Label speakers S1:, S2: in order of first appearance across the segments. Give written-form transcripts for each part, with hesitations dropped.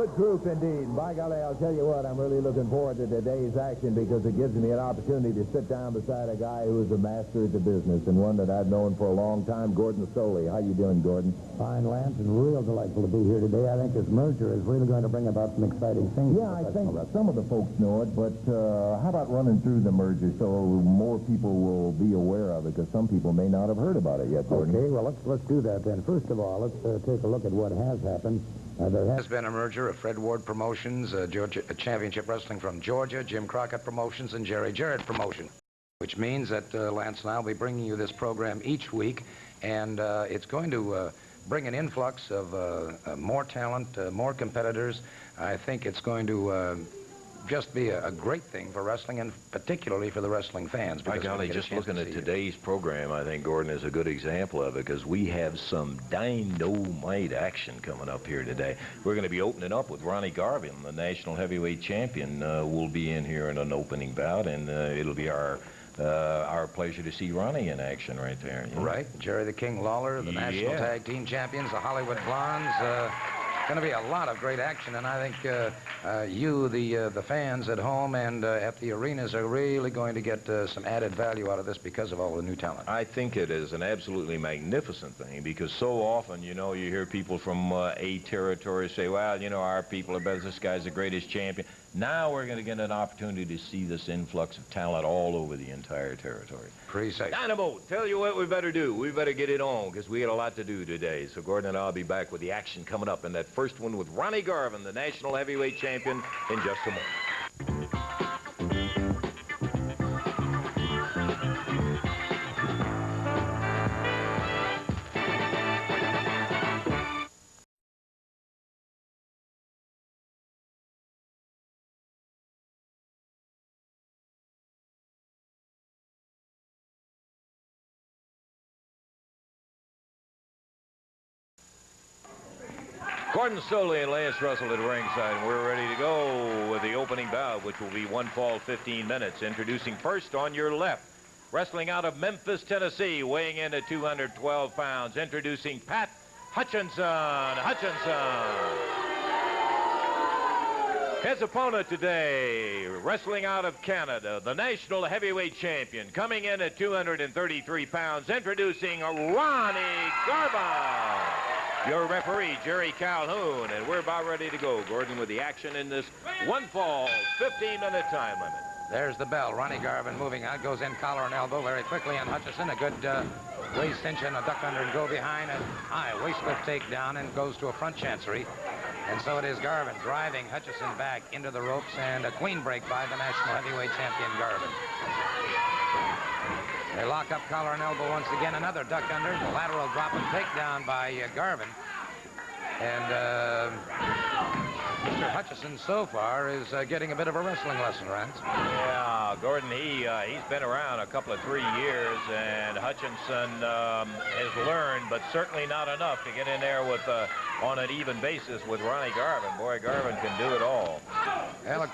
S1: Good group indeed. By golly, I'll tell you what, I'm really looking forward to today's action because it gives me an opportunity to sit down beside a guy who is a master at the business and one that I've known for a long time, Gordon Soley. How you doing, Gordon?
S2: Fine, Lance, and real delightful to be here today. I think this merger is really going to bring about some exciting things.
S1: Yeah, I think some of the folks know it, but how about running through the merger so more people will be aware of it, because some people may not have heard about it yet, Gordon.
S2: Okay, well, let's do that then. First of all, let's take a look at what has happened.
S3: There has been a merger of Fred Ward Promotions, Georgia Championship Wrestling from Georgia, Jim Crockett Promotions, and Jerry Jarrett Promotion, which means that Lance and I will be bringing you this program each week, and it's going to bring an influx of more talent, more competitors. I think it's going to just be a great thing for wrestling, and particularly for the wrestling fans.
S4: By golly, just looking at today's program, I think Gordon is a good example of it, because we have some dynamite action coming up here today. We're going to be opening up with Ronnie Garvin, the national heavyweight champion. Will be in here in an opening bout, and it'll be our pleasure to see Ronnie in action right there.
S3: You know? Right. Jerry the King Lawler, the national tag team champions, the Hollywood Blondes. Going to be a lot of great action, and I think you, the fans at home and at the arenas, are really going to get some added value out of this because of all the new talent.
S4: I think it is an absolutely magnificent thing, because so often, you know, you hear people from a territory say, well, you know, our people are better, this guy's the greatest champion. Now we're going to get an opportunity to see this influx of talent all over the entire territory.
S3: Precisely.
S4: Dynamo, tell you what we better do. We better get it on, because we got a lot to do today. So Gordon and I'll be back with the action coming up in that first one with Ronnie Garvin, the national heavyweight champion, in just a moment. Gordon Soley and Lance Russell at ringside, and we're ready to go with the opening bout, which will be one fall, 15 minutes. Introducing first on your left, wrestling out of Memphis, Tennessee, weighing in at 212 pounds, introducing Pat Hutchinson. His opponent today, wrestling out of Canada, the national heavyweight champion, coming in at 233 pounds, introducing Ronnie Garvin. Your referee, Jerry Calhoun, and we're about ready to go, Gordon, with the action in this one fall, 15-minute time limit.
S3: There's the bell. Ronnie Garvin moving out, goes in collar and elbow very quickly on Hutchinson. A good waist cinch and a duck under and go behind, and high waist lift takedown, and goes to a front chancery. And so it is Garvin driving Hutchinson back into the ropes, and a clean break by the national heavyweight champion, Garvin. They lock up collar and elbow once again. Another duck under, lateral drop and takedown by Garvin. And Mr. Hutchinson so far is getting a bit of a wrestling lesson, Rance.
S4: Yeah, Gordon, he's been around a couple of 3 years, and Hutchinson has learned, but certainly not enough to get in there with on an even basis with Ronnie Garvin. Boy, Garvin can do it all.
S3: Well,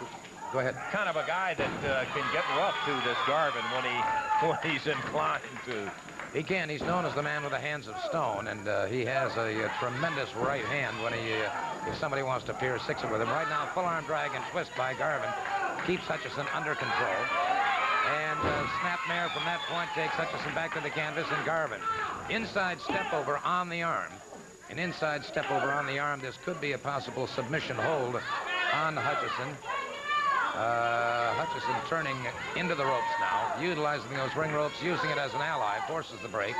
S3: go ahead.
S4: Kind of a guy that can get rough to this Garvin when he's inclined to.
S3: He can. He's known as the man with the hands of stone, and he has a tremendous right hand when if somebody wants to pierce six it with him. Right now, full arm drag and twist by Garvin keeps Hutchinson under control. And snapmare from that point takes Hutchinson back to the canvas, and Garvin. Inside step over on the arm. An inside step over on the arm. This could be a possible submission hold on Hutchinson. Hutchinson turning into the ropes now, utilizing those ring ropes, using it as an ally, forces the break.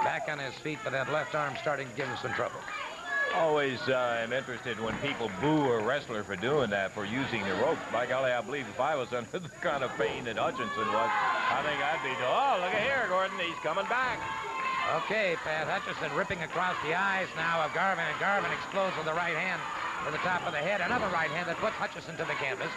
S3: Back on his feet, but that left arm starting to give him some trouble.
S4: Always am interested when people boo a wrestler for doing that, for using the ropes. By golly, I believe if I was under the kind of pain that Hutchinson was, I think I'd be, oh, look at here, Gordon, he's coming back.
S3: Okay, Pat Hutchinson ripping across the eyes now of Garvin, and Garvin explodes with the right hand to the top of the head. Another right hand that puts Hutchinson to the canvas.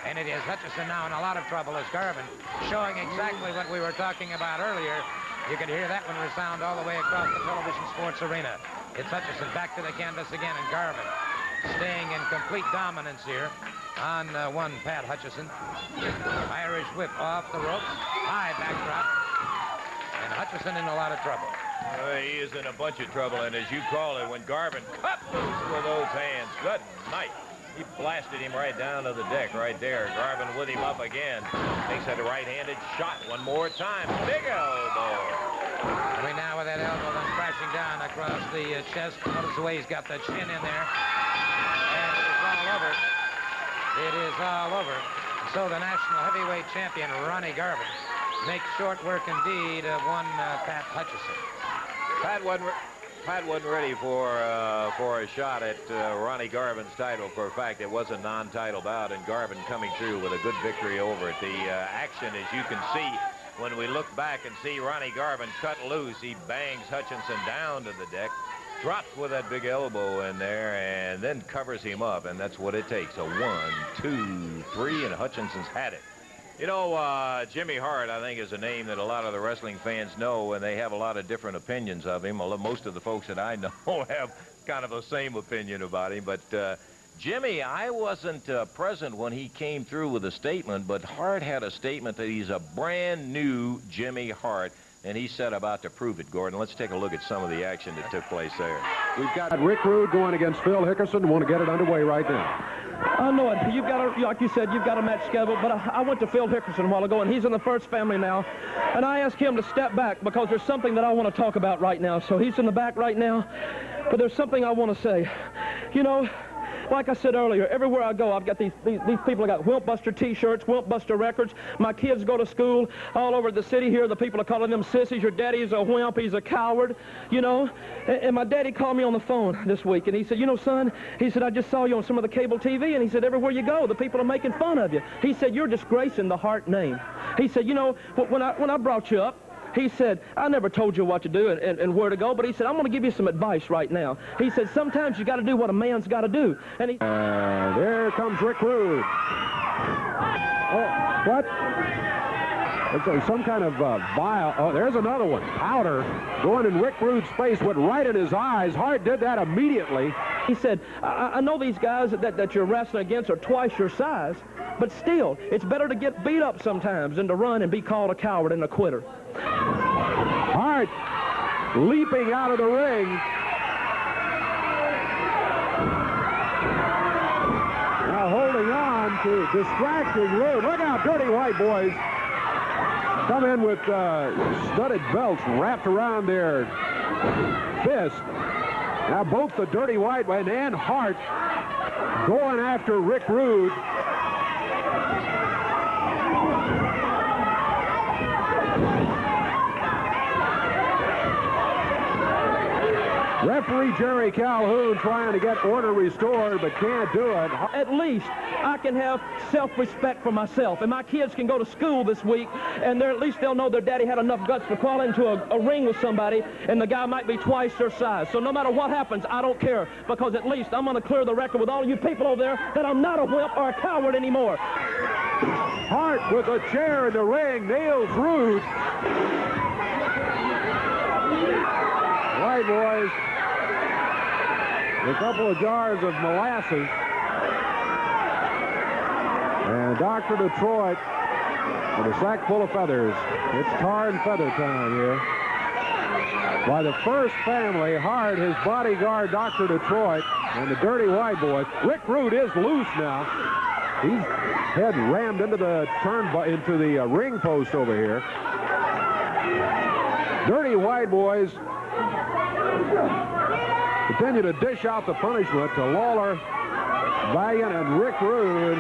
S3: And it is Hutchinson now in a lot of trouble as Garvin showing exactly what we were talking about earlier. You can hear that one resound all the way across the television sports arena. It's Hutchinson back to the canvas again, and Garvin staying in complete dominance here on one Pat Hutchinson. Irish whip off the ropes, high backdrop, and Hutchinson in a lot of trouble.
S4: He is in a bunch of trouble, and as you call it, when Garvin cut loose with those hands, good night. He blasted him right down to the deck right there. Garvin with him up again. Makes that a right-handed shot one more time. Big elbow.
S3: I mean, now with that elbow then crashing down across the chest. Notice the way he's got the chin in there. And it is all over. It is all over. So the national heavyweight champion, Ronnie Garvin, makes short work indeed of one Pat Hutchinson.
S4: Pat wasn't ready for a shot at Ronnie Garvin's title. For a fact, it was a non-title bout, and Garvin coming through with a good victory over it. The action, as you can see, when we look back and see Ronnie Garvin cut loose, he bangs Hutchinson down to the deck, drops with that big elbow in there, and then covers him up, and that's what it takes. A 1, 2, 3, and Hutchinson's had it. You know, Jimmy Hart, I think, is a name that a lot of the wrestling fans know, and they have a lot of different opinions of him. Most of the folks that I know have kind of the same opinion about him. But Jimmy, I wasn't present when he came through with a statement, but Hart had a statement that he's a brand new Jimmy Hart, and he set about to prove it, Gordon. Let's take a look at some of the action that took place there.
S5: We've got Rick Rude going against Phil Hickerson. Want to get it underway right now.
S6: I know it. You've got like you said, you've got a match scheduled, but I went to Phil Hickerson a while ago, and he's in the first family now, and I asked him to step back because there's something that I want to talk about right now. So he's in the back right now, but there's something I want to say. You know, like I said earlier, everywhere I go, I've got these people. I got Wimpbuster T-shirts, Wimpbuster records. My kids go to school all over the city here. The people are calling them sissies. Your daddy's a wimp. He's a coward, you know. And my daddy called me on the phone this week, and he said, you know, son, he said, I just saw you on some of the cable TV, and he said, everywhere you go, the people are making fun of you. He said, you're disgracing the Hart name. He said, you know, when I brought you up, he said, I never told you what to do and where to go, but he said, I'm going to give you some advice right now. He said, sometimes you got to do what a man's got to do. And he...
S5: there comes Rick Rude. Oh, what? It's some kind of vial. Oh, there's another one. Powder going in Rick Rude's face, went right in his eyes. Hart did that immediately.
S6: He said, I know these guys that you're wrestling against are twice your size, but still, it's better to get beat up sometimes than to run and be called a coward and a quitter.
S5: Hart leaping out of the ring. Now holding on to distracting Rude. Look out, Dirty White Boys come in with studded belts wrapped around their fist. Now both the Dirty White Man and Hart going after Rick Rude. Referee Jerry Calhoun trying to get order restored, but can't do it.
S6: At least I can have self-respect for myself, and my kids can go to school this week, and at least they'll know their daddy had enough guts to crawl into a ring with somebody, and the guy might be twice their size. So no matter what happens, I don't care, because at least I'm going to clear the record with all you people over there that I'm not a wimp or a coward anymore.
S5: Hart with a chair in the ring nails Rude. White Boys. A couple of jars of molasses. And Dr. Detroit with a sack full of feathers. It's tar and feather time here. By the first family, Hart, his bodyguard, Dr. Detroit, and the Dirty White Boys. Rick Rude is loose now. He's head rammed into the ring post over here. Dirty White Boys continue to dish out the punishment to Lawler, Valiant, and Rick Rude.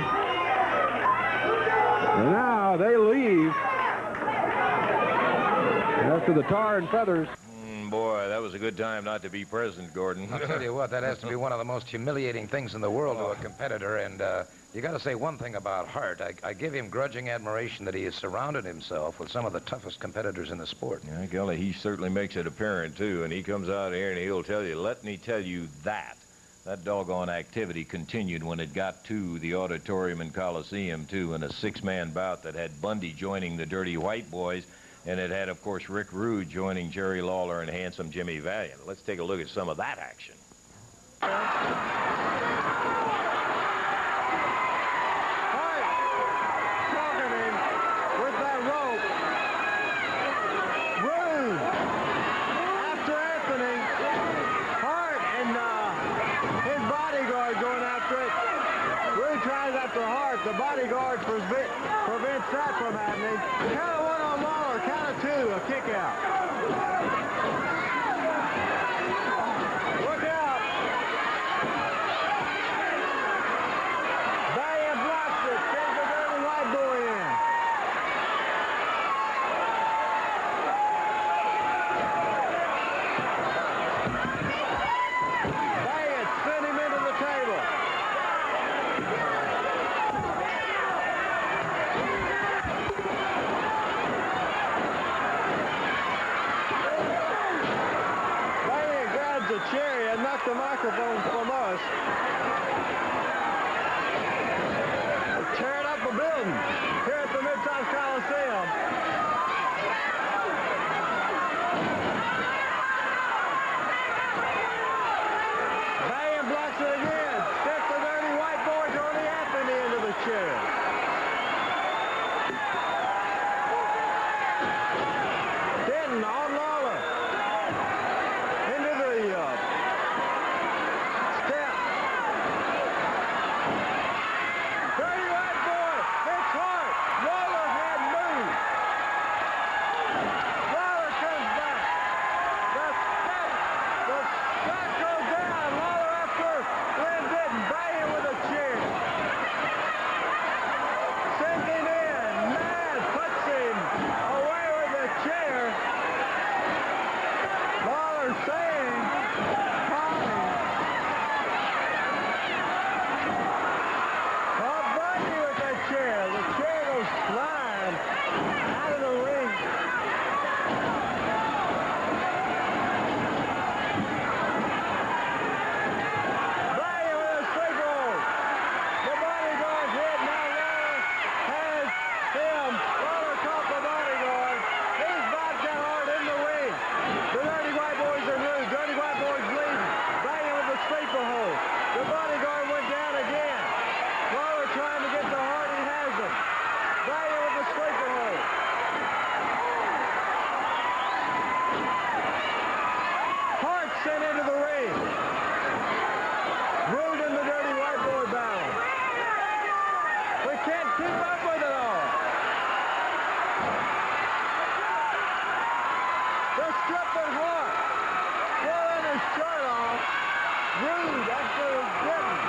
S5: And now they leave after the tar and feathers.
S4: Boy, that was a good time not to be present, Gordon.
S3: I'll tell you what, that has to be one of the most humiliating things in the world to a competitor, and you got to say one thing about Hart. I give him grudging admiration that he has surrounded himself with some of the toughest competitors in the sport.
S4: Yeah, golly, he certainly makes it apparent, too, and he comes out here and he'll tell you, let me tell you that doggone activity continued when it got to the Auditorium and Coliseum, too, in a six-man bout that had Bundy joining the Dirty White Boys, and it had, of course, Rick Rude joining Jerry Lawler and handsome Jimmy Valiant. Let's take a look at some of that action.
S7: if the bodyguard prevents that from happening. Count of 1 on Lawler, count of 2, a kick out. Look out. Valiant blocks it, sends the dirty white boy in. Valiant sent him into the table. The cherry and knocked the microphone from us. They're tearing up a building here at the Mid-South Coliseum. Valiant blocks it again. Sets the dirty white boy Tony Anthony into the chair. Denton on Lawler. Step. Dirty white boy. It's hard. Lawler had moved. Lawler comes back. The shot goes down. Lawler after Glenn Denton. Banging with a chair. Sends him in. Mad puts him away with the chair. Lawler saying, Bundy with that chair. The chair goes flying out of the ring. Bundy with a sleeper hold. The bodyguard's hit. Now Lawler has him. Lawler caught the bodyguard. He's vodka hard in the ring. The dirty white boys are loose. Dirty white boys leading. Bundy with the sleeper hold. The bodyguard went down again. Lawler trying to get the heart, he has him. Valiant with the sleeper hold. Hart sent into the ring. Rude in the dirty white boy battle. We can't keep up with it all. The stripping Hart. Pulling his shirt off. Rude after his getting.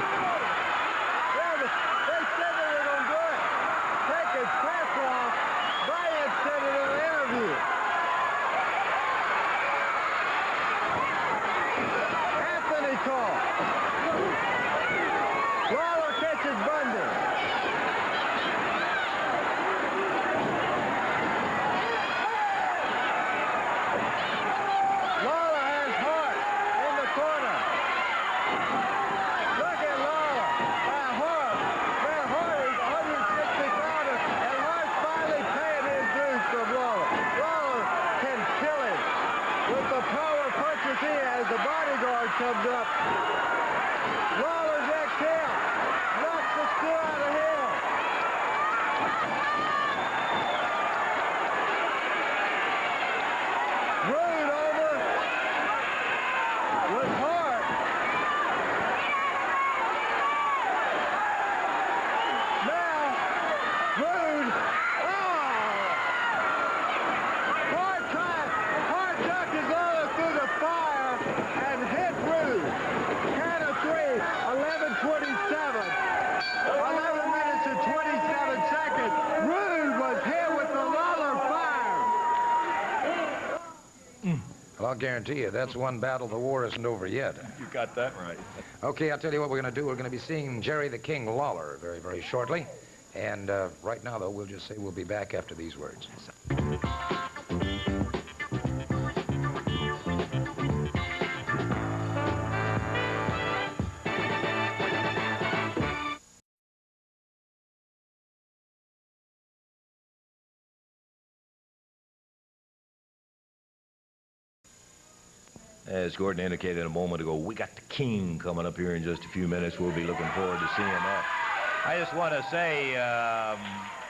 S7: They said they were going to do it. Take his pants off. Valiant said it in an interview. Anthony called. Lawler catches Bundy. Lawler has Hart in the corner. Look at Lawler. Hart is 160 pounder, and Hart's finally paying his dues from Lawler. Lawler can kill him with the power punches he has. The bodyguard comes up. Lawler's exhale. Knocks the screw out of him. Rude over with Hart. Now, Rude. Hart ducked Lawler through the fire and hit Rude. Count of 3, 11:27. 11 minutes and 27 seconds. Rude was hit with the Lawler fire.
S3: Well, I'll guarantee you, that's one battle the war isn't over yet.
S4: You got that right.
S3: Okay, I'll tell you what we're going to do. We're going to be seeing Jerry the King Lawler very, very shortly. And right now, though, we'll just say we'll be back after these words.
S4: As Gordon indicated a moment ago, we got the King coming up here in just a few minutes. We'll be looking forward to seeing that. I just want to say,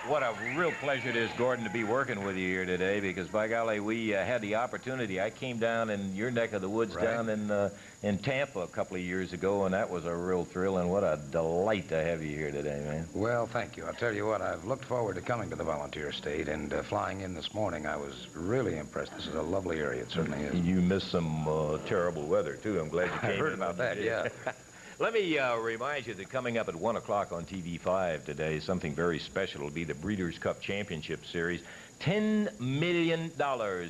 S4: What a real pleasure it is, Gordon, to be working with you here today, because by golly, we had the opportunity. I came down in your neck of the woods down in Tampa a couple of years ago, and that was a real thrill, and what a delight to have you here today, man.
S8: Well, thank you. I'll tell you what, I've looked forward to coming to the Volunteer State, and flying in this morning, I was really impressed. This is a lovely area. It certainly is.
S4: You missed some terrible weather, too. I'm glad you came
S8: I heard
S4: in.
S8: about that, yeah.
S4: Let me remind you that coming up at 1 o'clock on TV5 today is something very special. It'll be the Breeders' Cup Championship Series. $10 million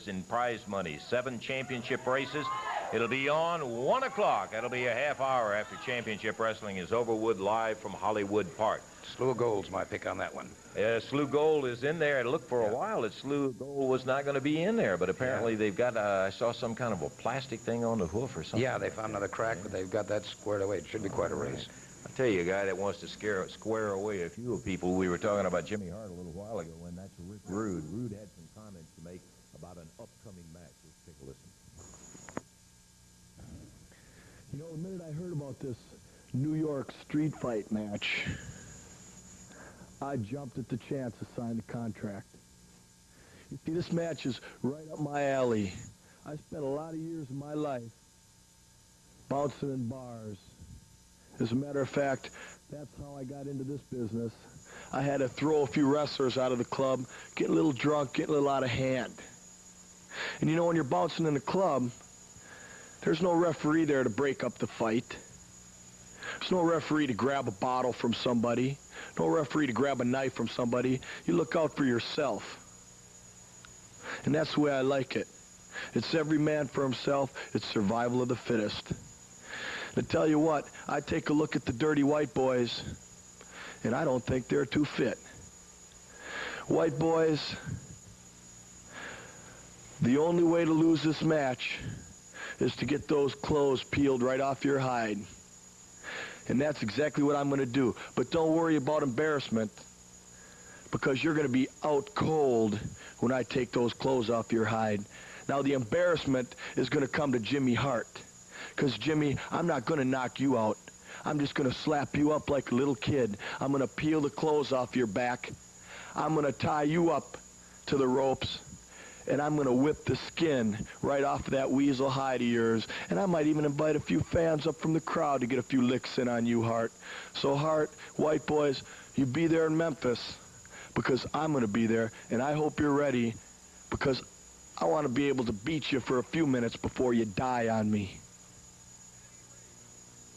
S4: in prize money, 7 championship races. It'll be on 1 o'clock. That'll be a half hour after championship wrestling is over, live from Hollywood Park.
S8: Slew of Gold's my pick on that one.
S4: Slew Gold is in there. Look, for a while, that Slew Gold was not going to be in there, but apparently they've got, I saw some kind of a plastic thing on the hoof or something.
S8: Yeah, they found another crack, but they've got that squared away. It should be quite a race.
S4: I'll tell you, a guy that wants to square away a few people. We were talking about Jimmy Hart a little while ago, and that's Rick Rude. Rude had some comments to make about an upcoming match. Let's take a listen.
S9: You know, the minute I heard about this New York street fight match, I jumped at the chance to sign the contract. You see, this match is right up my alley. I spent a lot of years of my life bouncing in bars. As a matter of fact, that's how I got into this business. I had to throw a few wrestlers out of the club, get a little drunk, get a little out of hand. And you know, when you're bouncing in the club, there's no referee there to break up the fight. There's no referee to grab a bottle from somebody. No referee to grab a knife from somebody. You look out for yourself. And that's the way I like it. It's every man for himself. It's survival of the fittest. To tell you what, I take a look at the dirty white boys, and I don't think they're too fit. White boys, the only way to lose this match is to get those clothes peeled right off your hide. And that's exactly what I'm going to do. But don't worry about embarrassment, because you're going to be out cold when I take those clothes off your hide. Now, the embarrassment is going to come to Jimmy Hart. Because, Jimmy, I'm not going to knock you out. I'm just going to slap you up like a little kid. I'm going to peel the clothes off your back. I'm going to tie you up to the ropes. And I'm going to whip the skin right off of that weasel hide of yours. And I might even invite a few fans up from the crowd to get a few licks in on you, Hart. So, Hart, white boys, you be there in Memphis, because I'm going to be there. And I hope you're ready, because I want to be able to beat you for a few minutes before you die on me.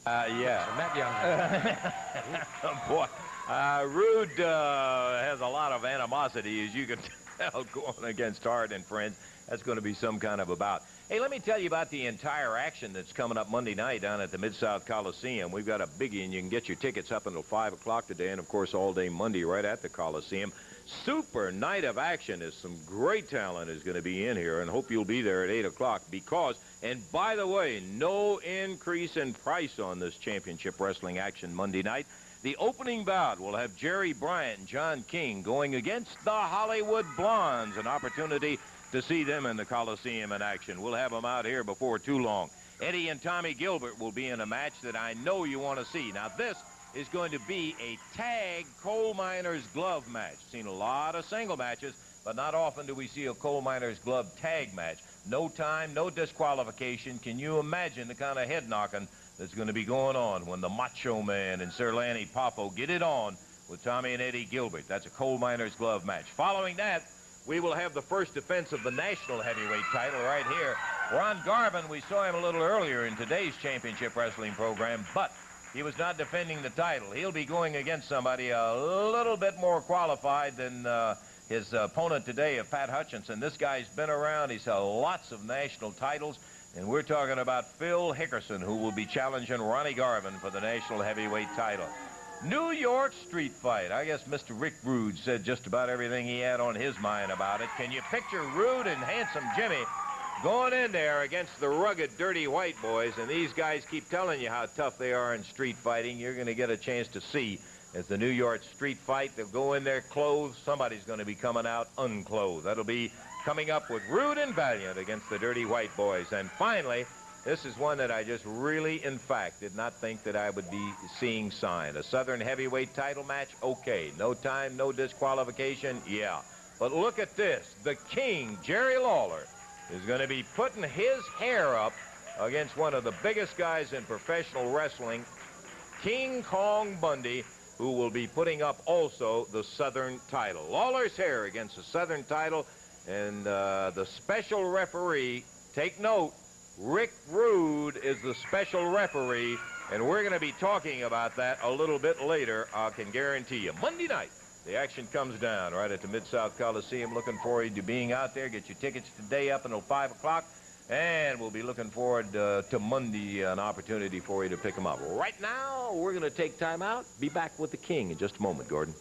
S4: Yeah. Boy, Rude has a lot of animosity, as you can tell, going against Hart and friends. That's going to be some kind of a bout. Hey, let me tell you about the entire action that's coming up Monday night down at the Mid-South Coliseum. We've got a biggie, and you can get your tickets up until 5 o'clock today, and, of course, all day Monday right at the Coliseum. Super night of action. Is some great talent is going to be in here, and hope you'll be there at 8 o'clock because, and by the way, no increase in price on this championship wrestling action Monday night. The opening bout will have Jerry Bryant and John King going against the Hollywood Blondes, an opportunity to see them in the Coliseum in action. We'll have them out here before too long. Eddie and Tommy Gilbert will be in a match that I know you want to see. Now, this is going to be a tag coal miner's glove match. Seen a lot of single matches, but not often do we see a coal miner's glove tag match. No time, no disqualification. Can you imagine the kind of head knocking that's going to be going on when the Macho Man and Sir Lanny Poffo get it on with Tommy and Eddie Gilbert? That's a coal miner's glove match. Following that, we will have the first defense of the national heavyweight title right here. Ron Garvin, we saw him a little earlier in today's championship wrestling program, but he was not defending the title. He'll be going against somebody a little bit more qualified than his opponent today, Pat Hutchinson. This guy's been around. He's held lots of national titles. And we're talking about Phil Hickerson, who will be challenging Ronnie Garvin for the national heavyweight title. New York street fight. I guess Mr. Rick Rude said just about everything he had on his mind about it. Can you picture Rude and Handsome Jimmy going in there against the rugged, dirty white boys? And these guys keep telling you how tough they are in street fighting. You're going to get a chance to see as the New York street fight. They'll go in there clothed. Somebody's going to be coming out unclothed. That'll be coming up with Rude and Valiant against the dirty white boys. And finally, This is one that I just really, in fact, did not think that I would be seeing signed. A Southern heavyweight title match, okay. No time, no disqualification, yeah. But look at this. The King, Jerry Lawler, is going to be putting his hair up against one of the biggest guys in professional wrestling, King Kong Bundy, who will be putting up also the Southern title. Lawler's hair against the Southern title, and the special referee, take note, Rick Rude is the special referee, and we're going to be talking about that a little bit later, I can guarantee you. Monday night, the action comes down right at the Mid-South Coliseum. Looking forward to being out there. Get your tickets today up until 5 o'clock, and we'll be looking forward to Monday, an opportunity for you to pick them up. Right now, we're going to take time out. Be back with the King in just a moment, Gordon.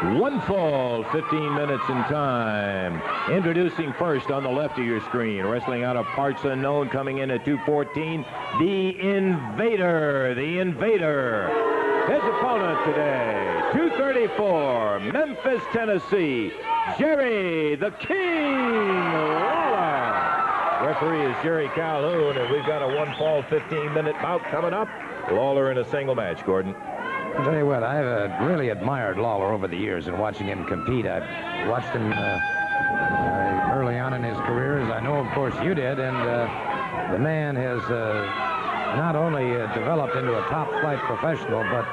S4: One fall, 15 minutes in time. Introducing first on the left of your screen, wrestling out of parts unknown, coming in at 214, the Invader. The Invader. His opponent today, 234, Memphis, Tennessee, Jerry the King Lawler. Referee is Jerry Calhoun, and we've got a one fall, 15-minute bout coming up. Lawler in a single match, Gordon.
S8: I'll tell you what, I've really admired Lawler over the years and watching him compete. I've watched him early on in his career, as I know, of course, you did, and the man has not only developed into a top-flight professional, but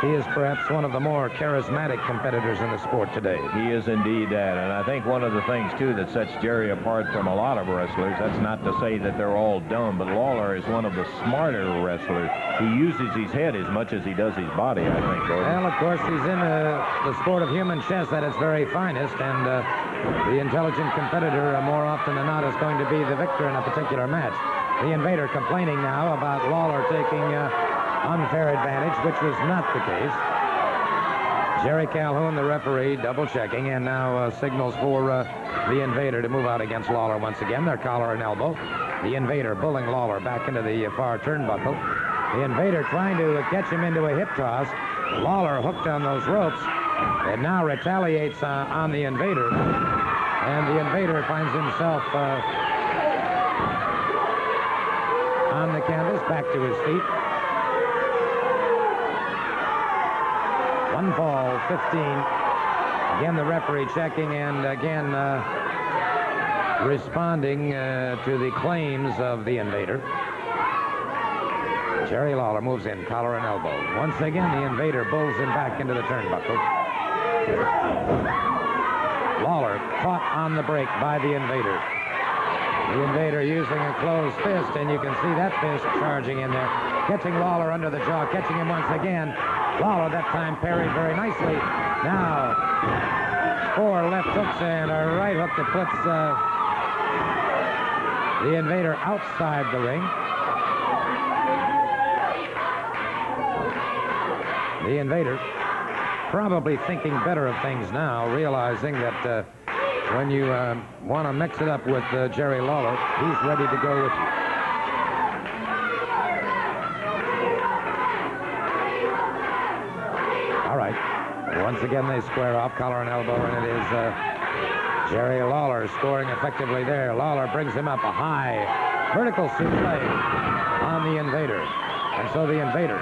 S8: he is perhaps one of the more charismatic competitors in the sport today.
S4: He is indeed that, and I think one of the things, too, that sets Jerry apart from a lot of wrestlers, that's not to say that they're all dumb, but Lawler is one of the smarter wrestlers. He uses his head as much as he does his body, I think, Gordon.
S8: Well, of course, he's in the sport of human chess at its very finest, and the intelligent competitor, more often than not, is going to be the victor in a particular match. The Invader complaining now about Lawler taking unfair advantage, which was not the case. Jerry Calhoun, the referee, double-checking, and now signals for the Invader to move out against Lawler once again. Their collar and elbow. The Invader bullying Lawler back into the far turnbuckle. The Invader trying to catch him into a hip toss. Lawler hooked on those ropes and now retaliates on the Invader. And the Invader finds himself on the canvas, back to his feet. One fall, 15. Again, the referee checking and again responding to the claims of the Invader. Jerry Lawler moves in, collar and elbow. Once again, the Invader bulls him back into the turnbuckle. Lawler caught on the break by the Invader. The Invader using a closed fist, and you can see that fist charging in there. Catching Lawler under the jaw, catching him once again. Lawler that time parried very nicely. Now, 4 left hooks and a right hook that puts the Invader outside the ring. The Invader probably thinking better of things now, realizing that when you want to mix it up with Jerry Lawler, he's ready to go with you. All right. Once again, they square off, collar and elbow, and it is Jerry Lawler scoring effectively there. Lawler brings him up a high vertical suplex on the Invader. And so the Invader,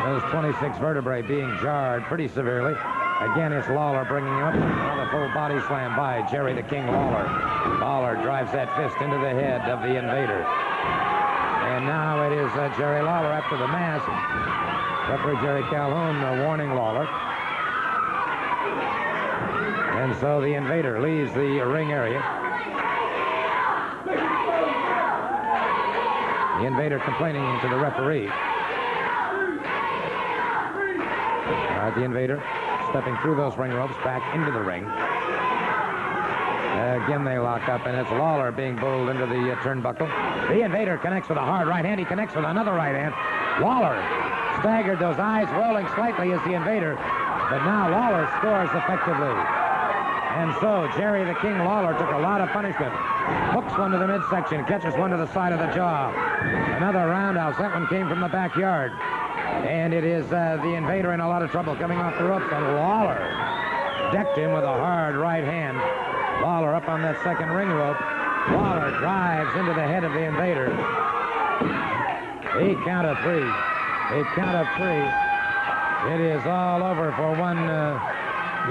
S8: those 26 vertebrae being jarred pretty severely. Again, it's Lawler bringing him up. Another full body slam by Jerry the King Lawler. Lawler drives that fist into the head of the Invader. And now it is Jerry Lawler after the mask. Referee Jerry Calhoun warning Lawler. And so the Invader leaves the ring area. The Invader complaining to the referee. All right, the Invader stepping through those ring ropes back into the ring. Again, they lock up, and it's Lawler being bowled into the turnbuckle. The Invader connects with a hard right hand. He connects with another right hand. Lawler staggered, those eyes rolling slightly as the Invader But now Lawler scores effectively. And so Jerry the King Lawler took a lot of punishment. Hooks one to the midsection, catches one to the side of the jaw. Another roundhouse. That one came from the backyard. And it is the Invader in a lot of trouble coming off the ropes. And Lawler decked him with a hard right hand. Lawler up on that second ring rope. Lawler drives into the head of the Invader. He count of three. A count of three. It is all over for one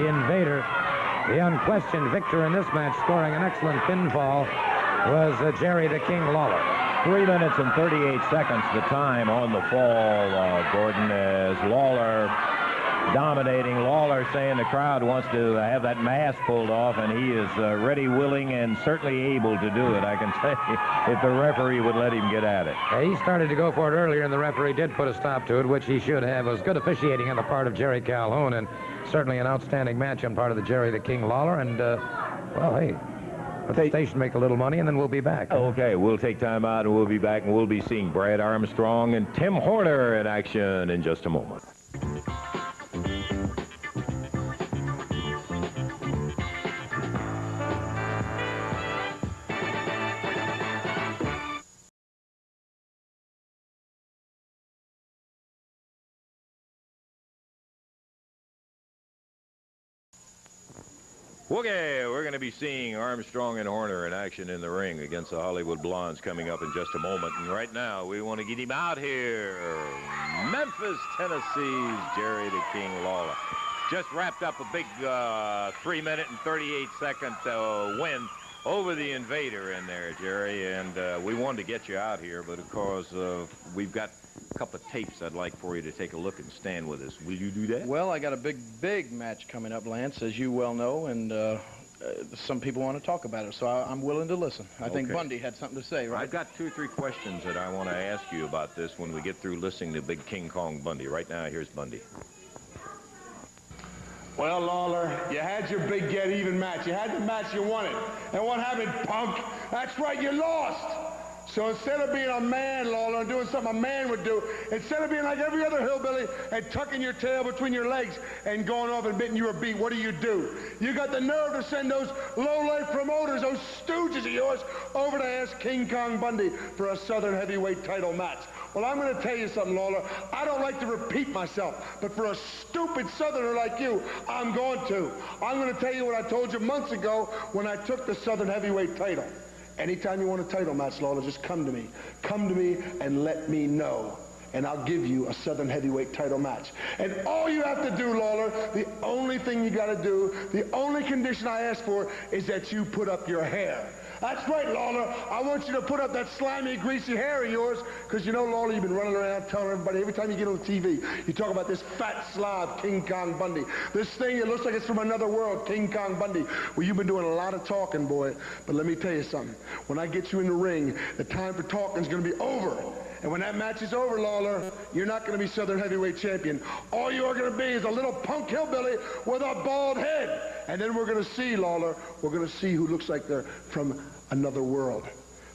S8: Invader. The unquestioned victor in this match, scoring an excellent pinfall, was Jerry the King Lawler.
S4: 3 minutes and 38 seconds the time on the fall, Gordon, as Lawler dominating. Lawler saying the crowd wants to have that mask pulled off, and he is ready, willing, and certainly able to do it, I can say, if the referee would let him get at it.
S8: He started to go for it earlier, and the referee did put a stop to it, which he should have. It was good officiating on the part of Jerry Calhoun, and certainly an outstanding match on part of the Jerry the King Lawler. And, well, hey, let the station make a little money, and then we'll be back.
S4: Okay, we'll take time out, and we'll be back, and we'll be seeing Brad Armstrong and Tim Horner in action in just a moment. Okay, we're going to be seeing Armstrong and Horner in action in the ring against the Hollywood Blondes coming up in just a moment. And right now, we want to get him out here. Memphis, Tennessee's Jerry the King Lawler. Just wrapped up a big 3 minute and 38 second win over the Invader in there, Jerry. And we wanted to get you out here, but of course, we've got a couple of tapes I'd like for you to take a look and stand with us. Will you do that?
S6: Well, I got a big match coming up, Lance, as you well know, and some people want to talk about it, so I'm willing to listen. I think Bundy had something to say, right?
S4: I've got 2 or 3 questions that I want to ask you about this when we get through listening to Big King Kong Bundy. Right now, here's Bundy.
S10: Well, Lawler, you had your big get-even match. You had the match you wanted. And what happened, punk? That's right, you lost. So instead of being a man, Lawler, and doing something a man would do, instead of being like every other hillbilly and tucking your tail between your legs and going off and admitting you were beat, what do? You got the nerve to send those low-life promoters, those stooges of yours, over to ask King Kong Bundy for a Southern heavyweight title match. Well, I'm going to tell you something, Lawler. I don't like to repeat myself, but for a stupid Southerner like you, I'm going to. I'm going to tell you what I told you months ago when I took the Southern heavyweight title. Anytime you want a title match, Lawler, just come to me. Come to me and let me know, and I'll give you a Southern heavyweight title match. And all you have to do, Lawler, the only thing you got to do, the only condition I ask for is that you put up your hair. That's right, Lawler. I want you to put up that slimy, greasy hair of yours, because you know, Lawler, you've been running around telling everybody, every time you get on TV, you talk about this fat slob, King Kong Bundy. This thing, it looks like it's from another world, King Kong Bundy. Well, you've been doing a lot of talking, boy. But let me tell you something. When I get you in the ring, the time for talking is going to be over. And when that match is over, Lawler, you're not going to be Southern heavyweight champion. All you're going to be is a little punk hillbilly with a bald head. And then we're going to see, Lawler, we're going to see who looks like they're from another world.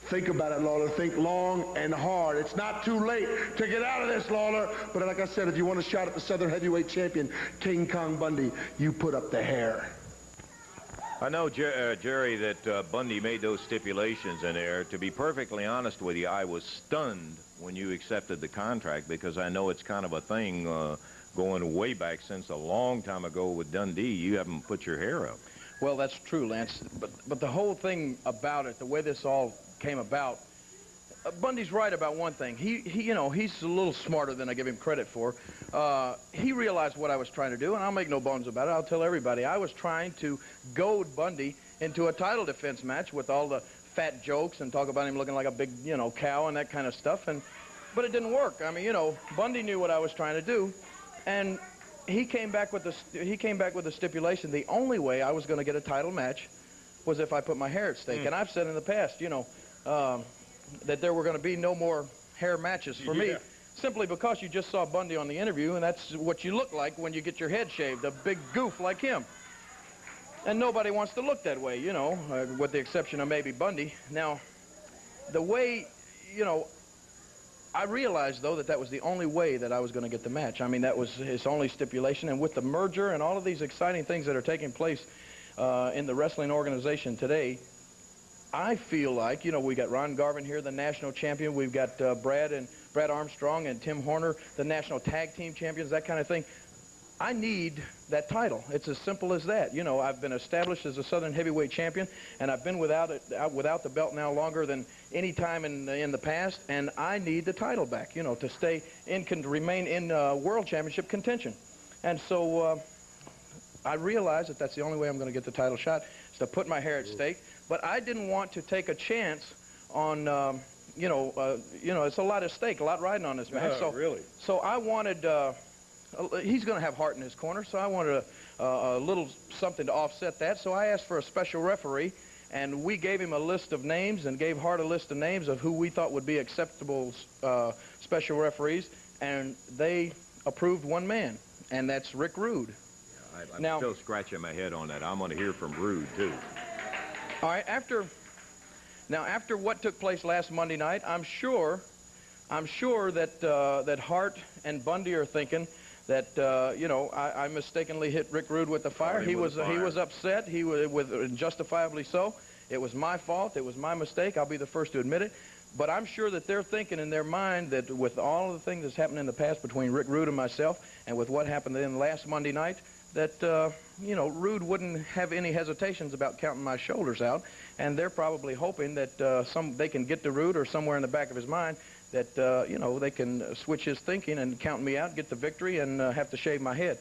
S10: Think about it, Lawler. Think long and hard. It's not too late to get out of this, Lawler. But like I said, if you want a shot at the Southern heavyweight champion, King Kong Bundy, you put up the hair.
S4: I know, Jerry, that Bundy made those stipulations in there. To be perfectly honest with you, I was stunned when you accepted the contract, because I know it's kind of a thing going way back since a long time ago with Dundee. You haven't put your hair up.
S6: Well, that's true, Lance. But the whole thing about it, the way this all came about, Bundy's right about one thing. You know, he's a little smarter than I give him credit for. He realized what I was trying to do, and I'll make no bones about it. I'll tell everybody. I was trying to goad Bundy into a title defense match with all the fat jokes and talk about him looking like a big, you know, cow and that kind of stuff. But it didn't work. I mean, you know, Bundy knew what I was trying to do, and he came back with the stipulation. The only way I was going to get a title match was if I put my hair at stake. And I've said in the past, you know, that there were going to be no more hair matches for me, simply because you just saw Bundy on the interview, and that's what you look like when you get your head shaved, a big goof like him. And nobody wants to look that way, you know, with the exception of maybe Bundy. Now, the way, you know,
S11: I realized, though, that that was the only way that I was going to get the match. I mean, that was his only stipulation. And with the merger and all of these exciting things that are taking place in the wrestling organization today, I feel like, you know, we got Ron Garvin here, the national champion. We've got Brad Armstrong and Tim Horner, the national tag team champions, that kind of thing. I need that title. It's as simple as that. You know, I've been established as a Southern heavyweight champion, and I've been without the belt now longer than any time in the past, and I need the title back, you know, to stay in, to remain in world championship contention. And so I realized that that's the only way I'm going to get the title shot, is to put my hair at stake. But I didn't want to take a chance on, you know, it's a lot at stake, a lot riding on this match. So,
S4: really?
S11: So I wanted, he's going to have Hart in his corner, so I wanted a little something to offset that. So I asked for a special referee, and we gave him a list of names and gave Hart a list of names of who we thought would be acceptable special referees, and they approved one man, and that's Rick Rude.
S4: I'm still scratching my head on that. I'm going to hear from Rude, too.
S11: All right, after what took place last Monday night, I'm sure that that Hart and Bundy are thinking that you know, I mistakenly hit Rick Rude with the fire. He was upset. He was justifiably so. It was my fault. It was my mistake. I'll be the first to admit it. But I'm sure that they're thinking in their mind that with all of the things that's happened in the past between Rick Rude and myself, and with what happened then last Monday night, that, you know, Rude wouldn't have any hesitations about counting my shoulders out, and they're probably hoping that they can get to Rude, or somewhere in the back of his mind, that, you know, they can switch his thinking and count me out, get the victory, and have to shave my head.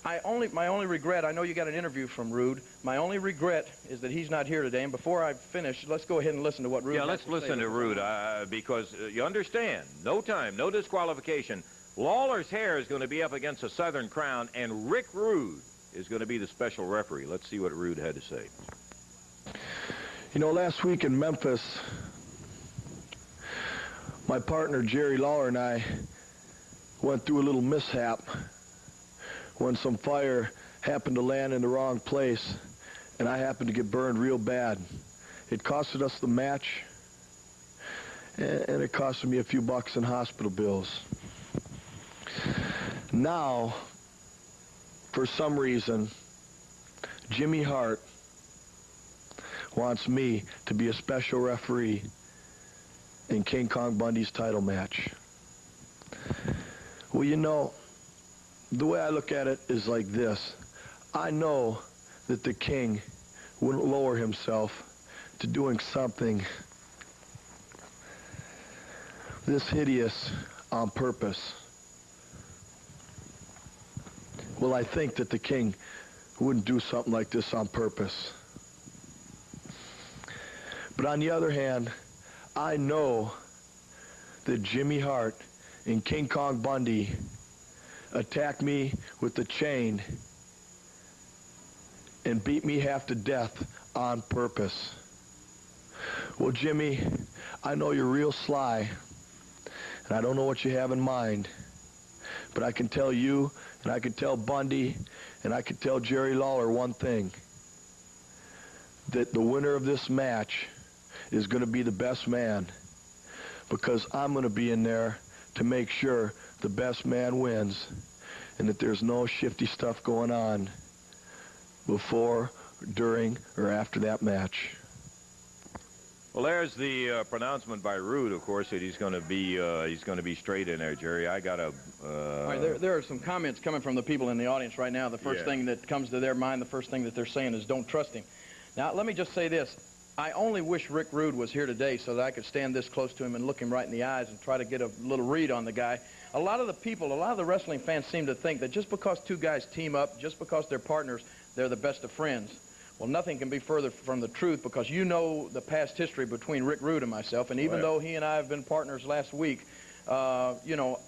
S11: My only regret, I know you got an interview from Rude, my only regret is that he's not here today, and before I finish, let's go ahead and listen to what Rude has to say.
S4: Yeah, let's listen to Rude, because you understand, no time, no disqualification. Lawler's hair is going to be up against a Southern Crown, and Rick Rude is going to be the special referee. Let's see what Rude had to say.
S9: You know, last week in Memphis, my partner Jerry Lawler and I went through a little mishap when some fire happened to land in the wrong place, and I happened to get burned real bad. It costed us the match, and it costed me a few bucks in hospital bills. Now, for some reason, Jimmy Hart wants me to be a special referee in King Kong Bundy's title match. Well, you know, the way I look at it is like this. I know that the King wouldn't lower himself to doing something this hideous on purpose. Well, I think that the King wouldn't do something like this on purpose. But on the other hand, I know that Jimmy Hart and King Kong Bundy attacked me with the chain and beat me half to death on purpose. Well, Jimmy, I know you're real sly, and I don't know what you have in mind, but I can tell you, and I can tell Bundy, and I can tell Jerry Lawler one thing, that the winner of this match is going to be the best man, because I'm going to be in there to make sure the best man wins, and that there's no shifty stuff going on before, during, or after that match.
S4: Well, there's the pronouncement by Rude, of course, that he's going to be straight in there, Jerry. I got a.
S11: All right, there are some comments coming from the people in the audience right now. The first thing that comes to their mind, the first thing that they're saying is, "Don't trust him." Now, let me just say this: I only wish Rick Rude was here today so that I could stand this close to him and look him right in the eyes and try to get a little read on the guy. A lot of the people, a lot of the wrestling fans seem to think that just because two guys team up, just because they're partners, they're the best of friends. Well, nothing can be further from the truth, because you know the past history between Rick Rude and myself, and even though he and I have been partners last week, you know,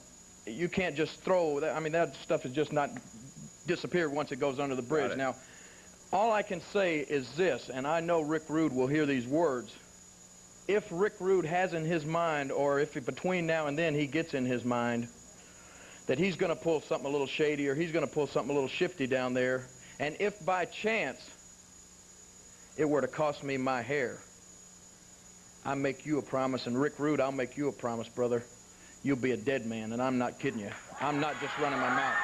S11: you can't just throw that. I mean, that stuff is just not disappeared once it goes under the bridge. Now, all I can say is this, and I know Rick Rude will hear these words. If Rick Rude has in his mind, or if between now and then he gets in his mind that he's going to pull something a little shady, or he's going to pull something a little shifty down there, and if by chance it were to cost me my hair, I make you a promise, and Rick Rude, I'll make you a promise, brother. you'll be a dead man, and I'm not kidding you. I'm not just running my mouth.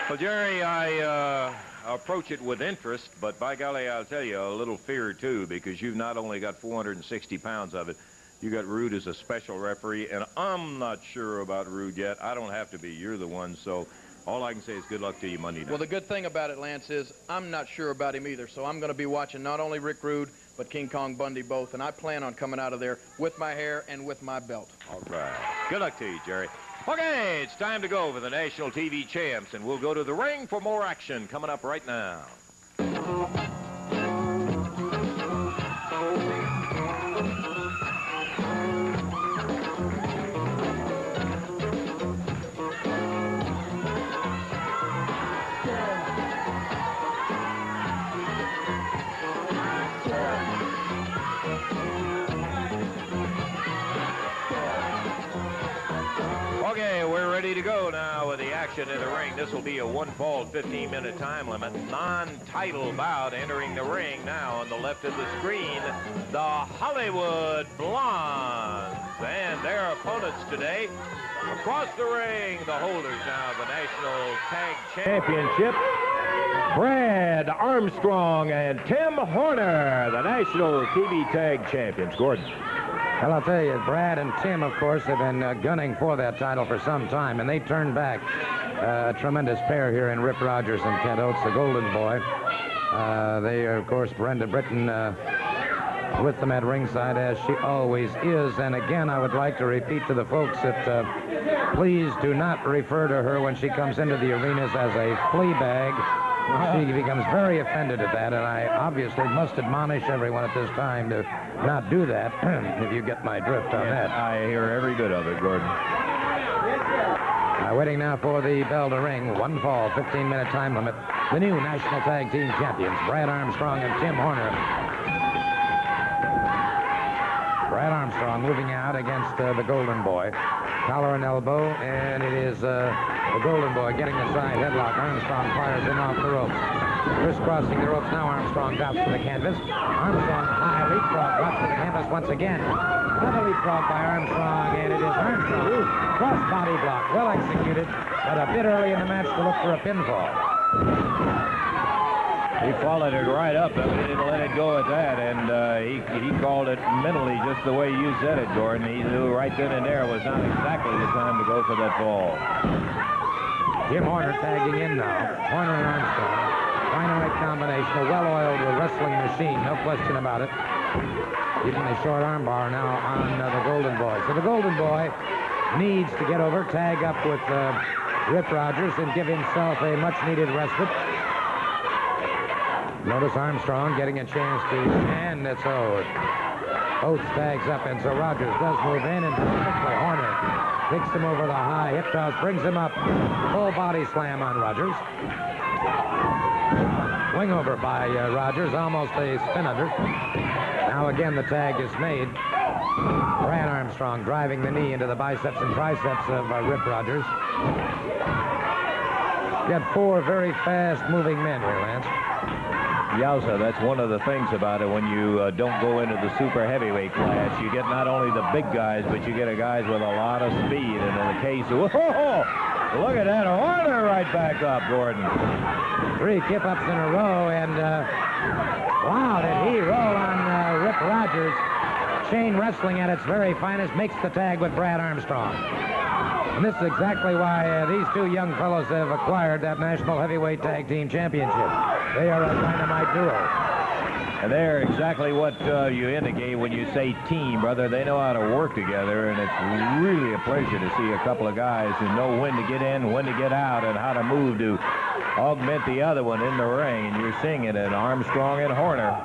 S4: Well, Jerry, I approach it with interest, but by golly, I'll tell you, a little fear, too, because you've not only got 460 pounds of it, you got Rude as a special referee, and I'm not sure about Rude yet. I don't have to be. You're the one, so all I can say is good luck to you Monday night.
S11: Well, the good thing about it, Lance, is I'm not sure about him either, so I'm going to be watching not only Rick Rude, but King Kong Bundy both, and I plan on coming out of there with my hair and with my belt.
S4: All right. Good luck to you, Jerry. Okay, it's time to go for the National TV Champs, and we'll go to the ring for more action coming up right now. Okay, we're ready to go now with the action in the ring. This will be a one-fall 15-minute time limit. Non-title bout entering the ring now on the left of the screen, the Hollywood Blondes. And their opponents today, across the ring, the holders now of the National Tag Championship, Brad Armstrong and Tim Horner, the National TV Tag Champions. Gordon.
S8: Well, I'll tell you, Brad and Tim, of course, have been gunning for that title for some time, and they turned back a tremendous pair here in Rip Rogers and Kent Oates, the Golden Boy. They are, of course, Brenda Britton with them at ringside, as she always is. And again, I would like to repeat to the folks that please do not refer to her when she comes into the arenas as a flea bag. She becomes very offended at that, and I obviously must admonish everyone at this time to not do that, if you get my drift on that.
S4: I hear every bit of it, Gordon.
S8: Waiting now for the bell to ring. One fall, 15-minute time limit. The new National Tag Team Champions, Brad Armstrong and Tim Horner. Brad Armstrong moving out against the Golden Boy. Collar and elbow, and it is the Golden Boy getting the side headlock. Armstrong fires him off the ropes. Crisscrossing the ropes now, Armstrong drops to the canvas. Armstrong high leapfrog drops to the canvas once again. Another leapfrog by Armstrong, and it is Armstrong. Cross body block, well executed, but a bit early in the match to look for a pinfall.
S4: He followed it right up. He didn't let it go at that, and he called it mentally just the way you said it, Gordon. He knew right then and there was not exactly the time to go for that fall.
S8: Tim Horner tagging in now. Horner and Armstrong. Dynamite combination, a well-oiled wrestling machine, no question about it. Even a short arm bar now on the Golden Boy. So the Golden Boy needs to get over, tag up with Rip Rogers, and give himself a much-needed respite. Notice Armstrong getting a chance to, and it's over. Oates tags up, and so Rogers does move in, and quickly Horner takes him over the high hip toss, brings him up. Full body slam on Rogers. Wing over by Rogers, almost a spin under. Now again the tag is made. Brad Armstrong driving the knee into the biceps and triceps of Rip Rogers. You got four very fast-moving men here, Lance.
S4: Yowza, that's one of the things about it when you don't go into the super heavyweight class. You get not only the big guys, but you get guys with a lot of speed. And in the case of, whoa, look at that, Horner right back up, Gordon.
S8: 3 kip-ups in a row, and wow, did he roll on Rip Rogers. Chain wrestling at its very finest makes the tag with Brad Armstrong. And this is exactly why these two young fellows have acquired that National Heavyweight Tag Team Championship. They are a dynamite duo.
S4: And they're exactly what you indicate when you say team, brother. They know how to work together, and it's really a pleasure to see a couple of guys who know when to get in, when to get out, and how to move to augment the other one in the ring. And you're seeing it in Armstrong and Horner.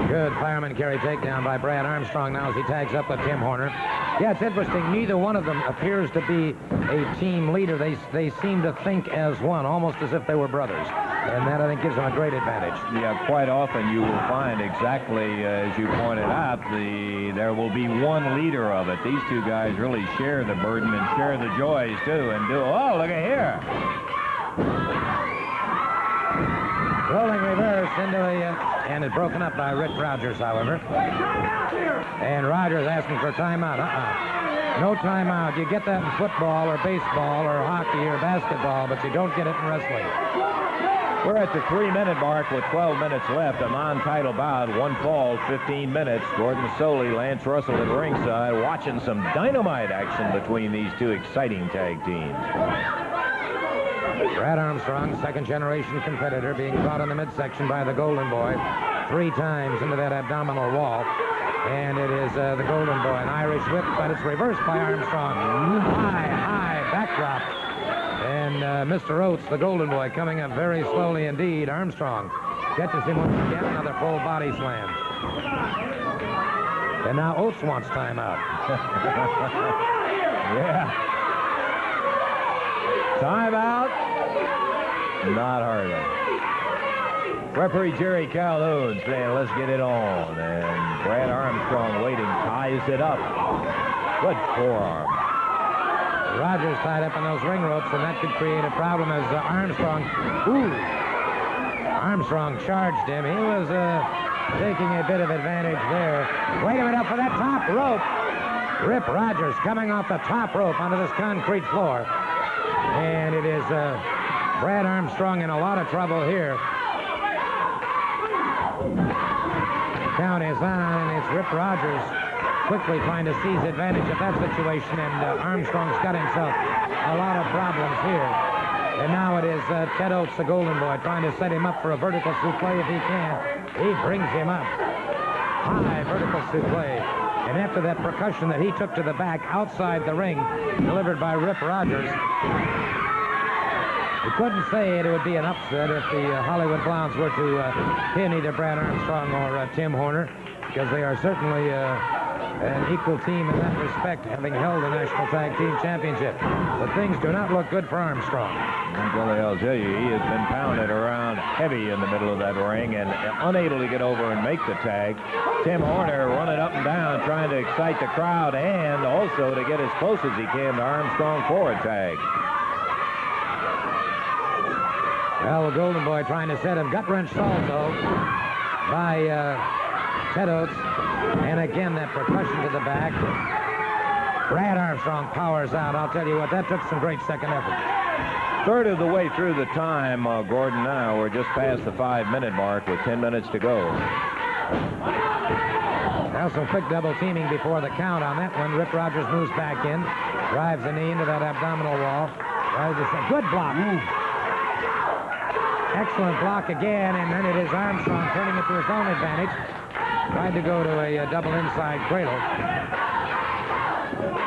S8: Good fireman carry takedown by Brad Armstrong now as he tags up with Tim Horner. Yeah, it's interesting. Neither one of them appears to be a team leader. They seem to think as one, almost as if they were brothers. And that, I think, gives them a great advantage.
S4: Yeah, quite often you will find exactly as you pointed out, there will be one leader of it. These two guys really share the burden and share the joys, too, and do, oh, look at here. Rolling reverse into a, and it's broken up by Rip Rogers, however.
S8: And Rogers asking for timeout. No timeout. You get that in football or baseball or hockey or basketball, but you don't get it in wrestling.
S4: We're at the 3-minute mark with 12 minutes left. A non-title bout, 1 fall, 15 minutes. Gordon Soley, Lance Russell at ringside, watching some dynamite action between these two exciting tag teams.
S8: Brad Armstrong, second-generation competitor, being caught in the midsection by the Golden Boy 3 times into that abdominal wall. And it is the Golden Boy, an Irish whip, but it's reversed by Armstrong. High backdrop. And Mr. Oates, the Golden Boy, coming up very slowly indeed. Armstrong catches him once again, another full body slam. And now Oates wants timeout.
S4: Yeah. Timeout. Not hardly. Referee Jerry Calhoun saying, let's get it on. And Brad Armstrong waiting, ties it up. Good forearm.
S8: Rogers tied up on those ring ropes, and that could create a problem as Armstrong charged him. He was taking a bit of advantage there. Wait a minute, up for that top rope. Rip Rogers coming off the top rope onto this concrete floor. And it is Brad Armstrong in a lot of trouble here. Count is on, and it's Rip Rogers quickly trying to seize advantage of that situation, and Armstrong's got himself a lot of problems here. And now it is Ted Oates, the Golden Boy, trying to set him up for a vertical suplex if he can. He brings him up. High vertical suplex. And after that percussion that he took to the back outside the ring, delivered by Rip Rogers, we couldn't say it would be an upset if the Hollywood Clowns were to pin either Brad Armstrong or Tim Horner, because they are certainly an equal team in that respect, having held the National Tag Team Championship. But things do not look good for Armstrong.
S4: I'll tell you, he has been pounded around heavy in the middle of that ring and unable to get over and make the tag. Tim Horner running up and down, trying to excite the crowd and also to get as close as he can to Armstrong for a tag.
S8: Well, the Golden Boy trying to set him gut-wrench salto by Ted Oates. And again, that percussion to the back. Brad Armstrong powers out. I'll tell you what, that took some great second effort.
S4: Third of the way through the time, Gordon, now we're just past the 5-minute mark with 10 minutes to go.
S8: Now some quick double teaming before the count on that one. Rip Rogers moves back in, drives the knee into that abdominal wall. Rogers, a good block. Excellent block again, and then it is Armstrong turning it to his own advantage. Tried to go to a double inside cradle.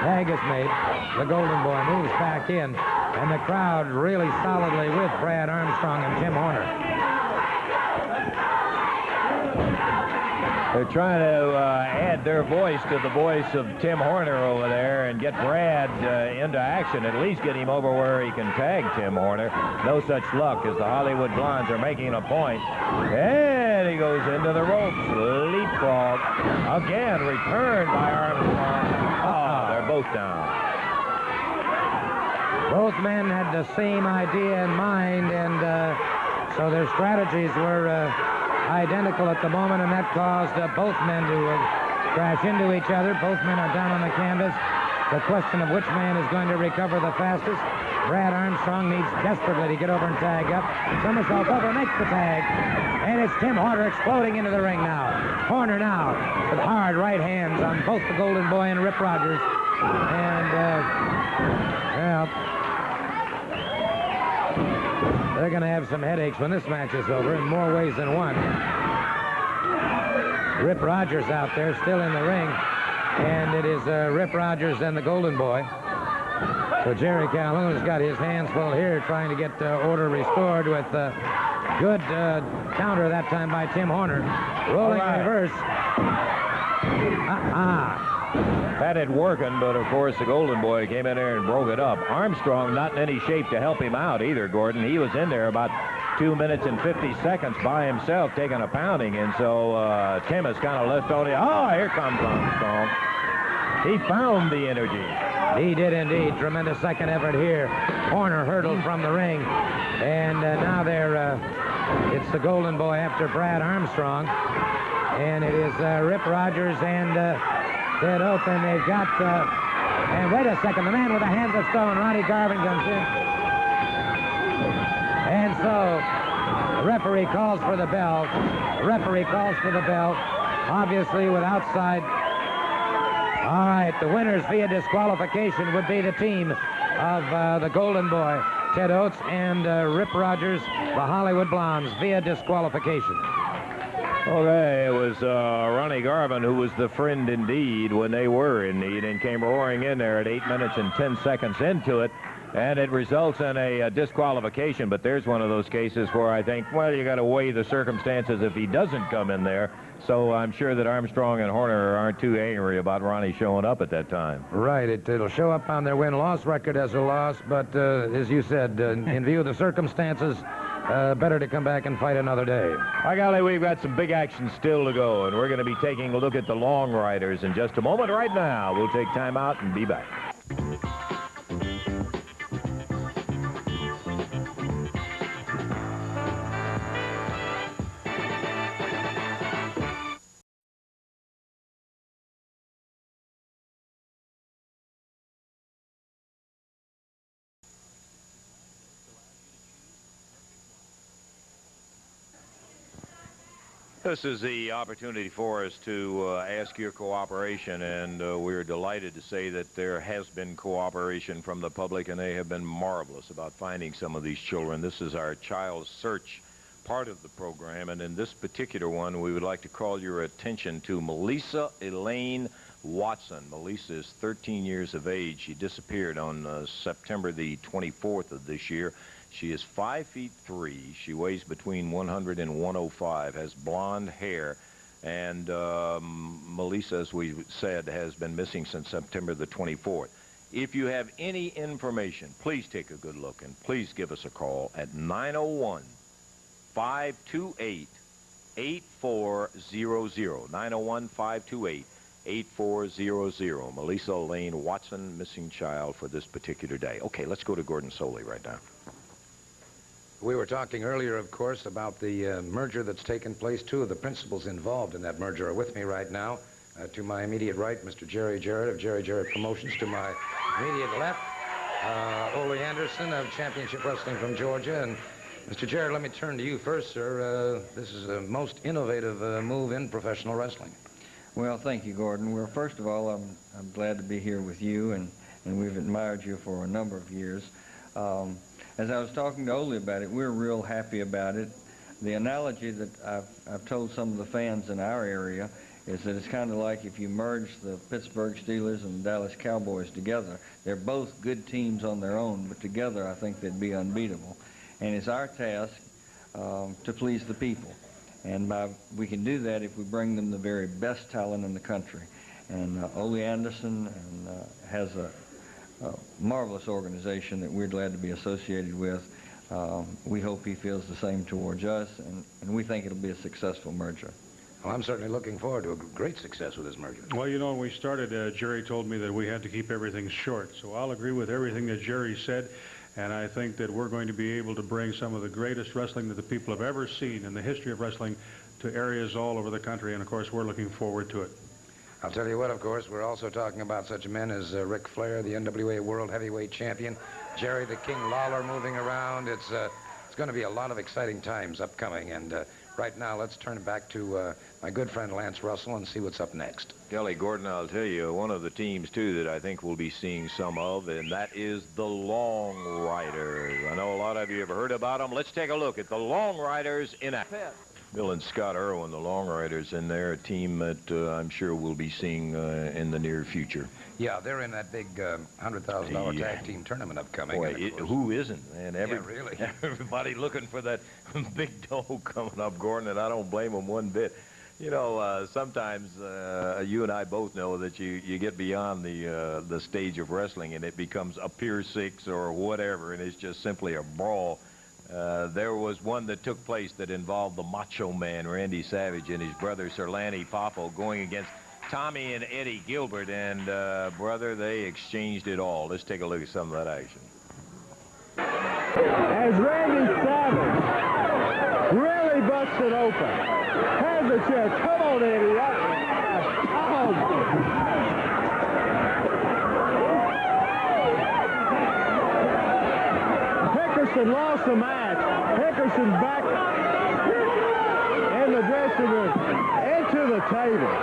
S8: Tag is made. The Golden Boy moves back in, and the crowd really solidly with Brad Armstrong and Tim Horner.
S4: They're trying to add their voice to the voice of Tim Horner over there and get Brad into action, at least get him over where he can tag Tim Horner. No such luck as the Hollywood Blondes are making a point. And he goes into the ropes. Leapfrog. Again, returned by Armstrong. Oh, they're both down.
S8: Both men had the same idea in mind, and so their strategies were identical at the moment, and that caused both men to crash into each other. Both men are down on the canvas. The question of which man is going to recover the fastest. Brad Armstrong needs desperately to get over and tag up. Somersault over, makes the tag. And it's Tim Horner exploding into the ring now. Horner now with hard right hands on both the Golden Boy and Rip Rogers. And, well, they're going to have some headaches when this match is over in more ways than one. Rip Rogers out there still in the ring. And it is Rip Rogers and the Golden Boy. So Jerry Calhoun has got his hands full here trying to get order restored with good counter that time by Tim Horner. Rolling reverse.
S4: That had working, but of course the Golden Boy came in there and broke it up. Armstrong not in any shape to help him out either, Gordon. He was in there about 2 minutes and 50 seconds by himself taking a pounding, and so Tim is kind of left on it. Oh, here comes Armstrong. He found the energy.
S8: He did indeed. Tremendous second effort here. Horner hurdled from the ring, and now it's the Golden Boy after Brad Armstrong. And it is Rip Rogers and Ted Oates, and they've got... and wait a second, the man with the hands of stone, Ronnie Garvin, comes in. And so the referee calls for the bell. The referee calls for the bell, obviously with outside. All right, the winners via disqualification would be the team of the Golden Boy, Ted Oates, and Rip Rogers, the Hollywood Blondes, via disqualification.
S4: Okay, it was Ronnie Garvin who was the friend indeed when they were in need and came roaring in there at 8 minutes and 10 seconds into it, and it results in a disqualification. But there's one of those cases where I think, well, you got to weigh the circumstances if he doesn't come in there. So I'm sure that Armstrong and Horner aren't too angry about Ronnie showing up at that time.
S8: Right, it'll show up on their win-loss record as a loss, but as you said, in view of the circumstances, better to come back and fight another day.
S4: By golly, we've got some big action still to go, and we're going to be taking a look at the Long Riders in just a moment. Right now, we'll take time out and be back. This is the opportunity for us to ask your cooperation, and we're delighted to say that there has been cooperation from the public, and they have been marvelous about finding some of these children. This is our child search part of the program, and in this particular one, we would like to call your attention to Melissa Elaine Watson. Melissa is 13 years of age. She disappeared on September the 24th of this year. She is 5'3". She weighs between 100 and 105, has blonde hair, and Melissa, as we said, has been missing since September the 24th. If you have any information, please take a good look, and please give us a call at 901-528-8400, 901-528-8400. Melissa Elaine Watson, missing child for this particular day. Okay, let's go to Gordon Soley right now.
S8: We were talking earlier, of course, about the merger that's taken place. Two of the principals involved in that merger are with me right now. To my immediate right, Mr. Jerry Jarrett of Jerry Jarrett Promotions. To my immediate left, Ole Anderson of Championship Wrestling from Georgia. And Mr. Jarrett, let me turn to you first, sir. This is a most innovative move in professional wrestling.
S12: Well, thank you, Gordon. Well, first of all, I'm glad to be here with you, and we've admired you for a number of years. As I was talking to Ole about it, we're real happy about it. The analogy that I've told some of the fans in our area is that it's kind of like if you merge the Pittsburgh Steelers and the Dallas Cowboys together. They're both good teams on their own, but together I think they'd be unbeatable. And it's our task to please the people. And we can do that if we bring them the very best talent in the country. And Ole Anderson has a marvelous organization that we're glad to be associated with. We hope he feels the same towards us, and we think it'll be a successful merger.
S8: Well, I'm certainly looking forward to a great success with this merger.
S13: Well, you know, when we started, Jerry told me that we had to keep everything short. So I'll agree with everything that Jerry said, and I think that we're going to be able to bring some of the greatest wrestling that the people have ever seen in the history of wrestling to areas all over the country, and of course, we're looking forward to it.
S8: I'll tell you what, of course, we're also talking about such men as Ric Flair, the NWA World Heavyweight Champion, Jerry the King Lawler moving around. It's going to be a lot of exciting times upcoming, and right now, let's turn it back to my good friend Lance Russell and see what's up next.
S4: Kelly, Gordon, I'll tell you, one of the teams, too, that I think we'll be seeing some of, and that is the Long Riders. I know a lot of you have heard about them. Let's take a look at the Long Riders in action. Bill and Scott Irwin, the Long Riders, in there, a team that I'm sure we'll be seeing in the near future.
S8: Yeah, they're in that big $100,000 tag team tournament upcoming.
S4: Boy, who isn't? And
S8: really.
S4: Everybody looking for that big dough coming up, Gordon, and I don't blame them one bit. You know, sometimes you and I both know that you get beyond the stage of wrestling and it becomes a Pier 6 or whatever, and it's just simply a brawl. There was one that took place that involved the Macho Man, Randy Savage, and his brother, Sir Lanny Poffo, going against Tommy and Eddie Gilbert, and, brother, they exchanged it all. Let's take a look at some of that action.
S7: As Randy Savage really busted open Has the chair. Come on, Eddie. Hickerson lost the match. Hickerson's back in the dressing room, into the table.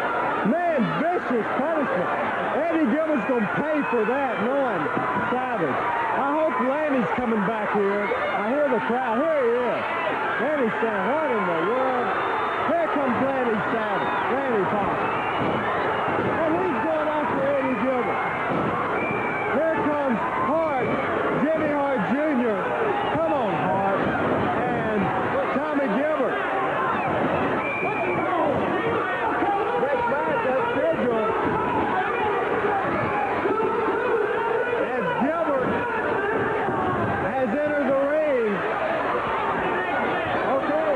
S7: Man, vicious punishment. Eddie Gilbert's going to pay for that, knowing Savage. I hope Lanny's coming back here. I hear the crowd. Here he is. Lanny saying, what in the world? Here comes Lanny Savage. Lanny's hot. And he's going after Eddie Gilbert. Here comes Hart, Jimmy Hart Jr. Come on, Hart. And Tommy Gilbert. Next match, that's scheduled. As Gilbert has entered the ring. Okay.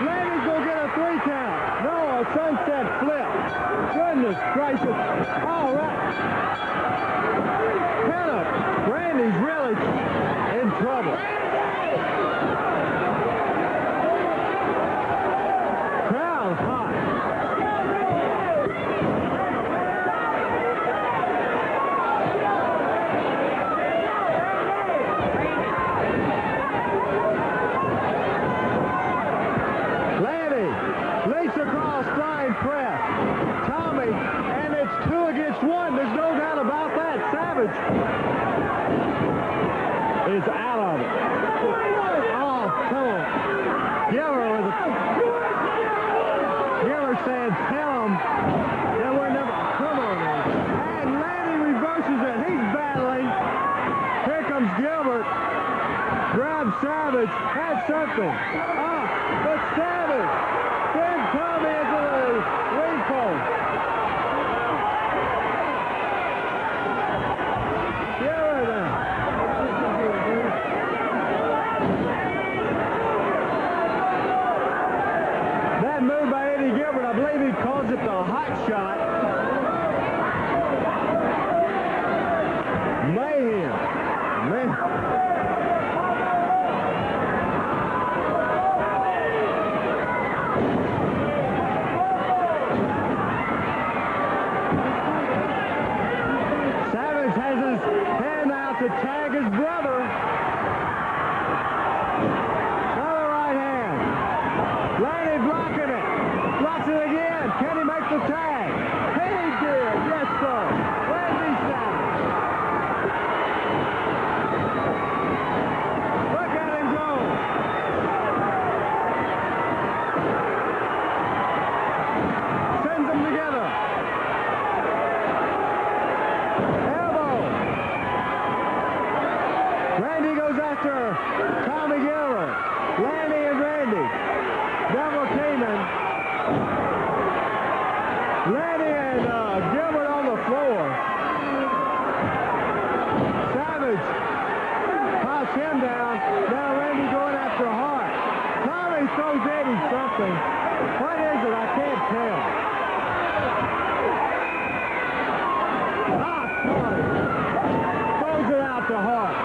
S7: Lanny's gonna get a 3 count. No, a sunset flip. Goodness gracious. All right. Pennant. Randy's really in trouble. Crowd's hot. Lanny leaps across, flying press. Tommy, and it's 2 against 1. There's no doubt about that. Savage is out of it. Oh, come on. Gilbert with a... Gilbert saying, tell him that we're never... Come on, man. And Lanny reverses it. He's battling. Here comes Gilbert. Grabs Savage. That's something. But Savage sends Tommy into the ring post. Gilbert now. That move by Eddie Gilbert, I believe he calls it the hot shot. Mayhem. Man. Savage has his hand out to tag his brother. Another right hand. Lanny blocking it. Blocks it again. Can he make the tag? He did. Yes, sir. Randy Savage. Look at him go. Sends them together. Elbow. Randy goes after Tommy Gilbert. Lanny and Randy. Double teaming. Lanny and Gilbert on the floor. Savage pops him down. Now Randy going after Hart. Tommy throws Eddie something. What is it? I can't tell. Tommy throws it out to Hart.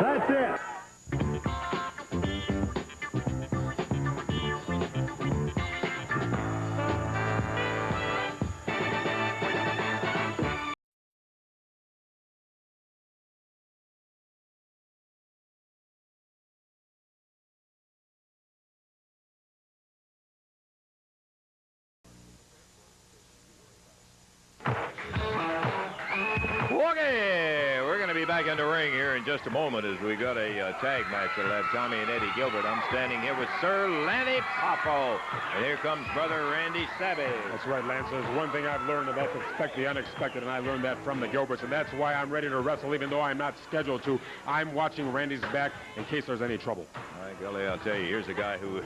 S7: That's it.
S4: Okay, we're going to be back in the ring here in just a moment as we got a tag match that'll have Tommy and Eddie Gilbert. I'm standing here with Sir Lanny Poffo, and here comes brother Randy Savage.
S14: That's right, Lance. There's one thing I've learned, and that's expect the unexpected, and I learned that from the Gilberts, and that's why I'm ready to wrestle, even though I'm not scheduled to. I'm watching Randy's back in case there's any trouble.
S4: All right, Gully, I'll tell you, here's a guy who,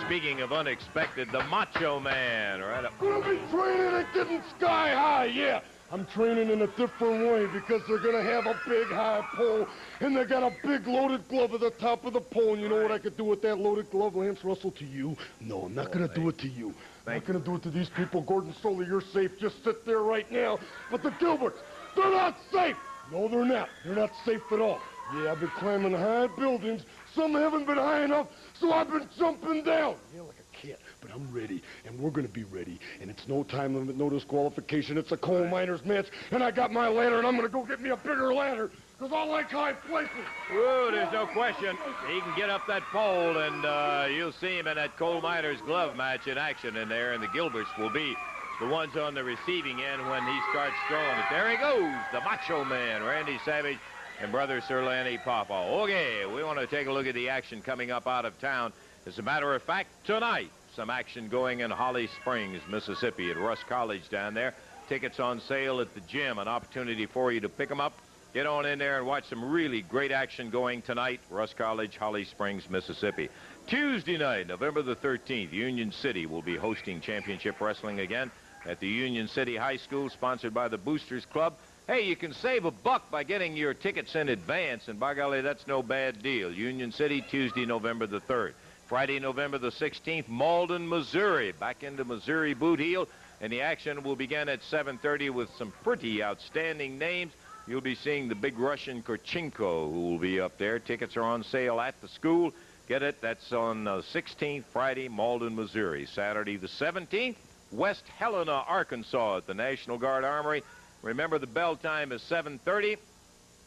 S4: speaking of unexpected, the Macho Man, right up.
S15: Gonna be training at getting sky high, yeah. I'm training in a different way because they're going to have a big high pole, and they got a big loaded glove at the top of the pole. And you know what I could do with that loaded glove, Lance Russell, to you? No, I'm not going to do it to you. I'm not going to do it to these people. Gordon Soley, you're safe. Just sit there right now. But the Gilberts, they're not safe. No, they're not. They're not safe at all. Yeah, I've been climbing high buildings. Some haven't been high enough, so I've been jumping down. Yeah, like a cat. But I'm ready, and we're going to be ready. And it's no time limit, no disqualification. It's a coal miner's match, and I got my ladder, and I'm going to go get me a bigger ladder, because I like high places.
S4: Whoa, there's no question. He can get up that pole, and you'll see him in that coal miner's glove match in action in there, and the Gilberts will be the ones on the receiving end when he starts throwing it. There he goes, the Macho Man, Randy Savage, and brother Sir Lanny Papa. Okay, we want to take a look at the action coming up out of town. As a matter of fact, tonight, some action going in Holly Springs, Mississippi at Russ College down there. Tickets on sale at the gym. An opportunity for you to pick them up. Get on in there and watch some really great action going tonight. Russ College, Holly Springs, Mississippi. Tuesday night, November the 13th, Union City will be hosting championship wrestling again at the Union City High School, sponsored by the Boosters Club. Hey, you can save $1 by getting your tickets in advance, and by golly, that's no bad deal. Union City, Tuesday, November the 3rd. Friday, November the 16th, Malden, Missouri. Back into Missouri Boot Heel, and the action will begin at 7:30 with some pretty outstanding names. You'll be seeing the big Russian Kurchenko, who will be up there. Tickets are on sale at the school. Get it. That's on 16th, Friday, Malden, Missouri. Saturday the 17th, West Helena, Arkansas at the National Guard Armory. Remember, the bell time is 7:30,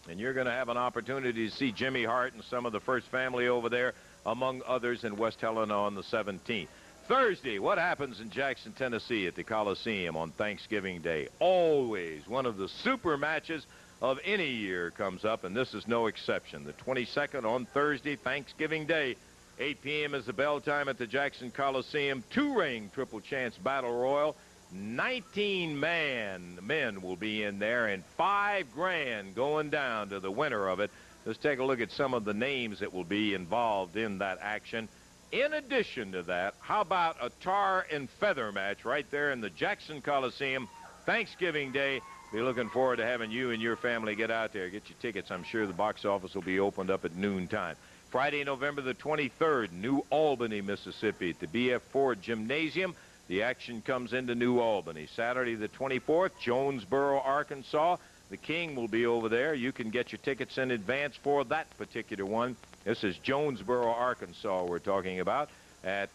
S4: and you're going to have an opportunity to see Jimmy Hart and some of the First Family over there, among others, in West Helena on the 17th. Thursday, what happens in Jackson, Tennessee at the Coliseum on Thanksgiving Day? Always one of the super matches of any year comes up, and this is no exception. The 22nd on Thursday, Thanksgiving Day, 8 p.m. is the bell time at the Jackson Coliseum. 2-ring Triple Chance Battle Royal. 19 men will be in there, and $5 grand going down to the winner of it. Let's take a look at some of the names that will be involved in that action. In addition to that, how about a tar and feather match right there in the Jackson Coliseum, Thanksgiving Day? Be looking forward to having you and your family get out there. Get your tickets. I'm sure the box office will be opened up at noontime. Friday, November the 23rd, New Albany, Mississippi, at the BF Ford Gymnasium. The action comes into New Albany. Saturday the 24th, Jonesboro, Arkansas. The King will be over there. You can get your tickets in advance for that particular one. This is Jonesboro, Arkansas we're talking about, at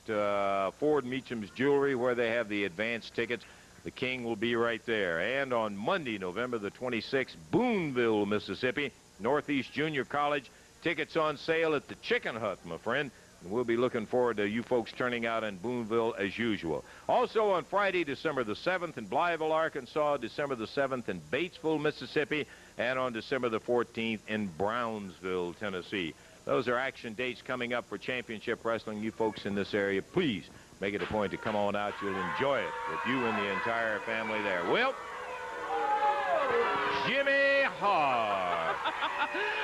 S4: Ford Meacham's Jewelry, where they have the advance tickets. The King will be right there. And on Monday, November the 26th, Boonville, Mississippi, Northeast Junior College. Tickets on sale at the Chicken Hut, my friend. And we'll be looking forward to you folks turning out in Boonville as usual. Also on Friday, December the 7th in Blytheville, Arkansas, December the 7th in Batesville, Mississippi, and on December the 14th in Brownsville, Tennessee. Those are action dates coming up for championship wrestling. You folks in this area, please make it a point to come on out. You'll enjoy it with you and the entire family there. Well, Jimmy Hart.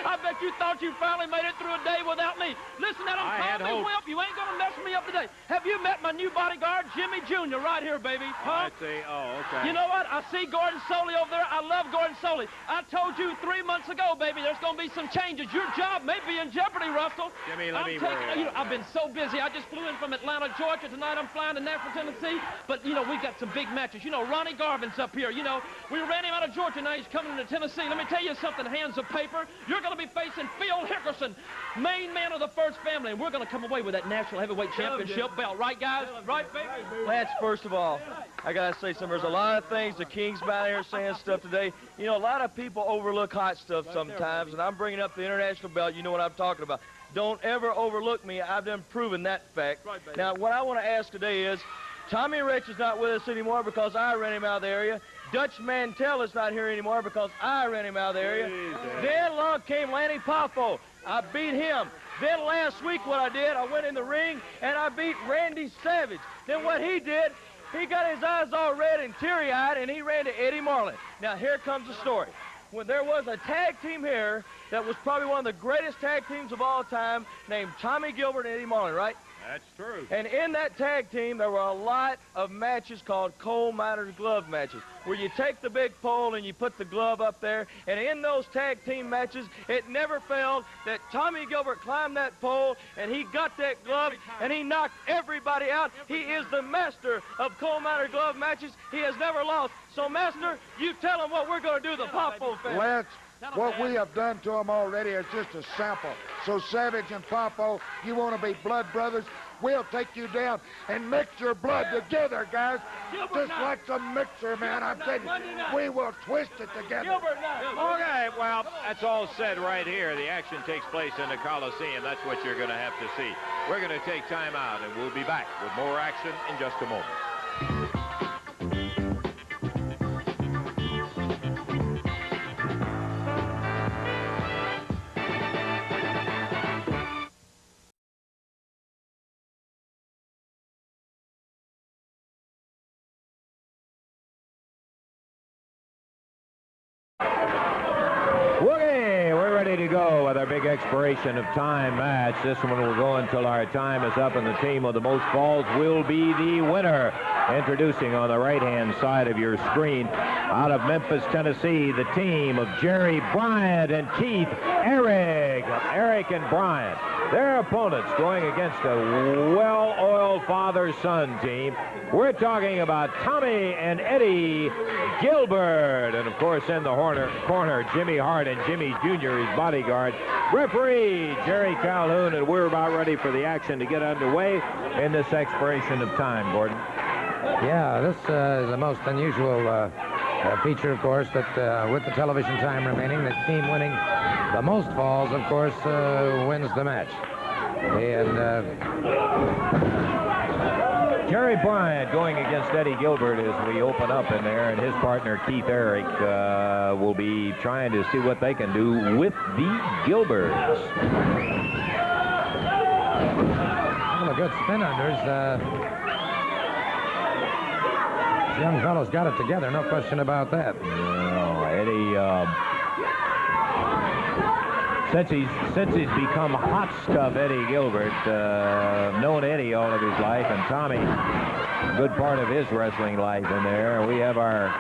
S6: I bet you thought you finally made it through a day without me. Listen, Adam, call me Whip. You ain't gonna mess me up today. Have you met my new bodyguard, Jimmy Jr., right here, baby? Huh?
S4: I see. Oh, okay.
S6: You know what? I see Gordon Soley over there. I love Gordon Soley. I told you 3 months ago, baby, there's gonna be some changes. Your job may be in jeopardy, Russell.
S4: Jimmy, let me
S6: I've been so busy. I just flew in from Atlanta, Georgia. Tonight I'm flying to Nashville, Tennessee. But, you know, we got some big matches. You know, Ronnie Garvin's up here. You know, we ran him out of Georgia. Now he's coming into Tennessee. Let me tell you something, hands of paper. You're going to be facing Phil Hickerson, main man of the First Family, and we're going to come away with that National Heavyweight Championship belt. Right, guys? Right, baby?
S16: Lance, first of all, I got to say something. There's a lot of things. The King's down here saying stuff today. You know, a lot of people overlook hot stuff sometimes, and I'm bringing up the international belt. You know what I'm talking about. Don't ever overlook me. I've done proven that fact. Right, now, what I want to ask today is, Tommy Rich is not with us anymore because I ran him out of the area. Dutch Mantell is not here anymore because I ran him out of the area. Then along came Lanny Poffo. I beat him. Then last week what I did, I went in the ring and I beat Randy Savage. Then what he did, he got his eyes all red and teary-eyed and he ran to Eddie Marlin. Now here comes the story. When there was a tag team here that was probably one of the greatest tag teams of all time named Tommy Gilbert and Eddie Marlin, right?
S4: That's true.
S16: And in that tag team, there were a lot of matches called coal miner's glove matches, where you take the big pole and you put the glove up there. And in those tag team matches, it never failed that Tommy Gilbert climbed that pole and he got that glove and he knocked everybody out. He is the master of coal miner glove matches. He has never lost. So, Master, you tell them what we're going to do to the Popo family.
S17: Let's. What we have done to them already is just a sample. So, Savage and Popo, you want to be blood brothers? We'll take you down and mix your blood together, guys. Just like some mixer, man. I'm telling you, we will twist it together.
S4: Okay, well, that's all said right here. The action takes place in the Coliseum. That's what you're going to have to see. We're going to take time out, and we'll be back with more action in just a moment. To go with our big expiration of time match. This one will go until our time is up, and the team with the most falls will be the winner. Introducing on the right-hand side of your screen, out of Memphis, Tennessee, the team of Jerry Bryant and Keith Eric. Eric and Bryant. Their opponents going against a well-oiled father-son team. We're talking about Tommy and Eddie Gilbert. And, of course, in the corner, Jimmy Hart and Jimmy Jr., his bodyguard. Referee, Jerry Calhoun, and we're about ready for the action to get underway in this expiration of time, Gordon.
S8: Yeah, this is the most unusual feature, of course, that with the television time remaining, the team winning the most falls, of course, wins the match. And
S4: Jerry Bryant going against Eddie Gilbert as we open up in there, and his partner Keith Eric will be trying to see what they can do with the Gilberts.
S8: Well, a good spin unders. Young fellows got it together, no question about that.
S4: No, Eddie, since he's become hot stuff, Eddie Gilbert, known Eddie all of his life, and Tommy, a good part of his wrestling life in there. We have our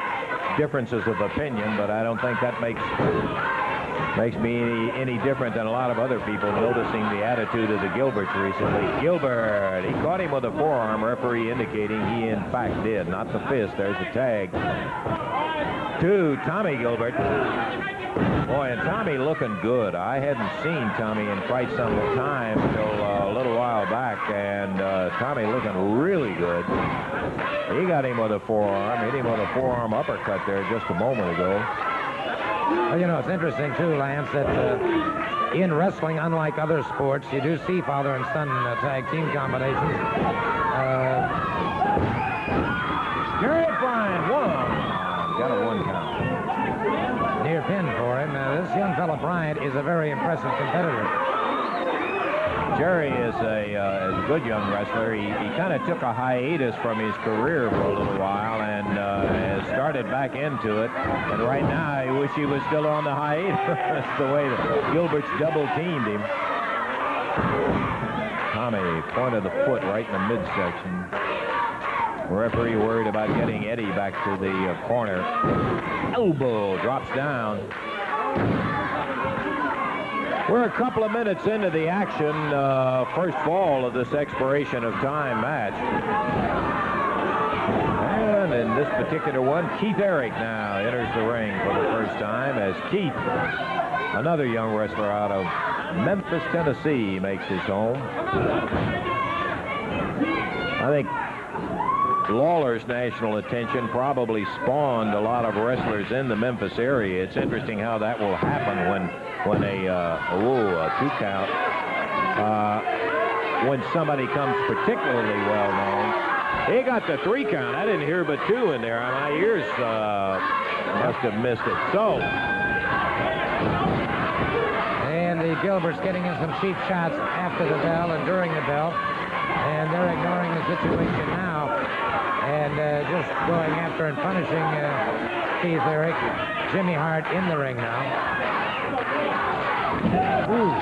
S4: differences of opinion, but I don't think that makes me any different than a lot of other people noticing the attitude of the Gilberts recently. Gilbert, he caught him with a forearm, referee indicating he in fact did, not the fist. There's the tag to Tommy Gilbert. Boy, and Tommy looking good. I hadn't seen Tommy in quite some time until a little while back, and Tommy looking really good. He got him with a forearm, hit him with a forearm uppercut there just a moment ago.
S8: Well, you know, it's interesting, too, Lance, that in wrestling, unlike other sports, you do see father and son tag team combinations.
S4: Jerry Bryant won. Got a 1 count.
S8: Near pin for him. This young fella, Bryant, is a very impressive competitor.
S4: Jerry is a good young wrestler. He kind of took a hiatus from his career for a little while and has started back into it. And right now, I wish he was still on the hiatus. That's the way that Gilbert's double-teamed him. Tommy, point of the foot right in the midsection. Referee worried about getting Eddie back to the corner. Elbow drops down. We're a couple of minutes into the action, first fall of this expiration of time match. And in this particular one, Keith Eric now enters the ring for the first time as Keith, another young wrestler out of Memphis, Tennessee, makes his home. I think Lawler's national attention probably spawned a lot of wrestlers in the Memphis area. It's interesting how that will happen when a 2 count, when somebody comes particularly well known. He got the 3 count. I didn't hear but 2 in there. My ears must have missed it. So.
S8: And the Gilberts getting in some cheap shots after the bell and during the bell. And they're ignoring the situation now. And just going after and punishing Keith Eric. Jimmy Hart in the ring now. Ooh.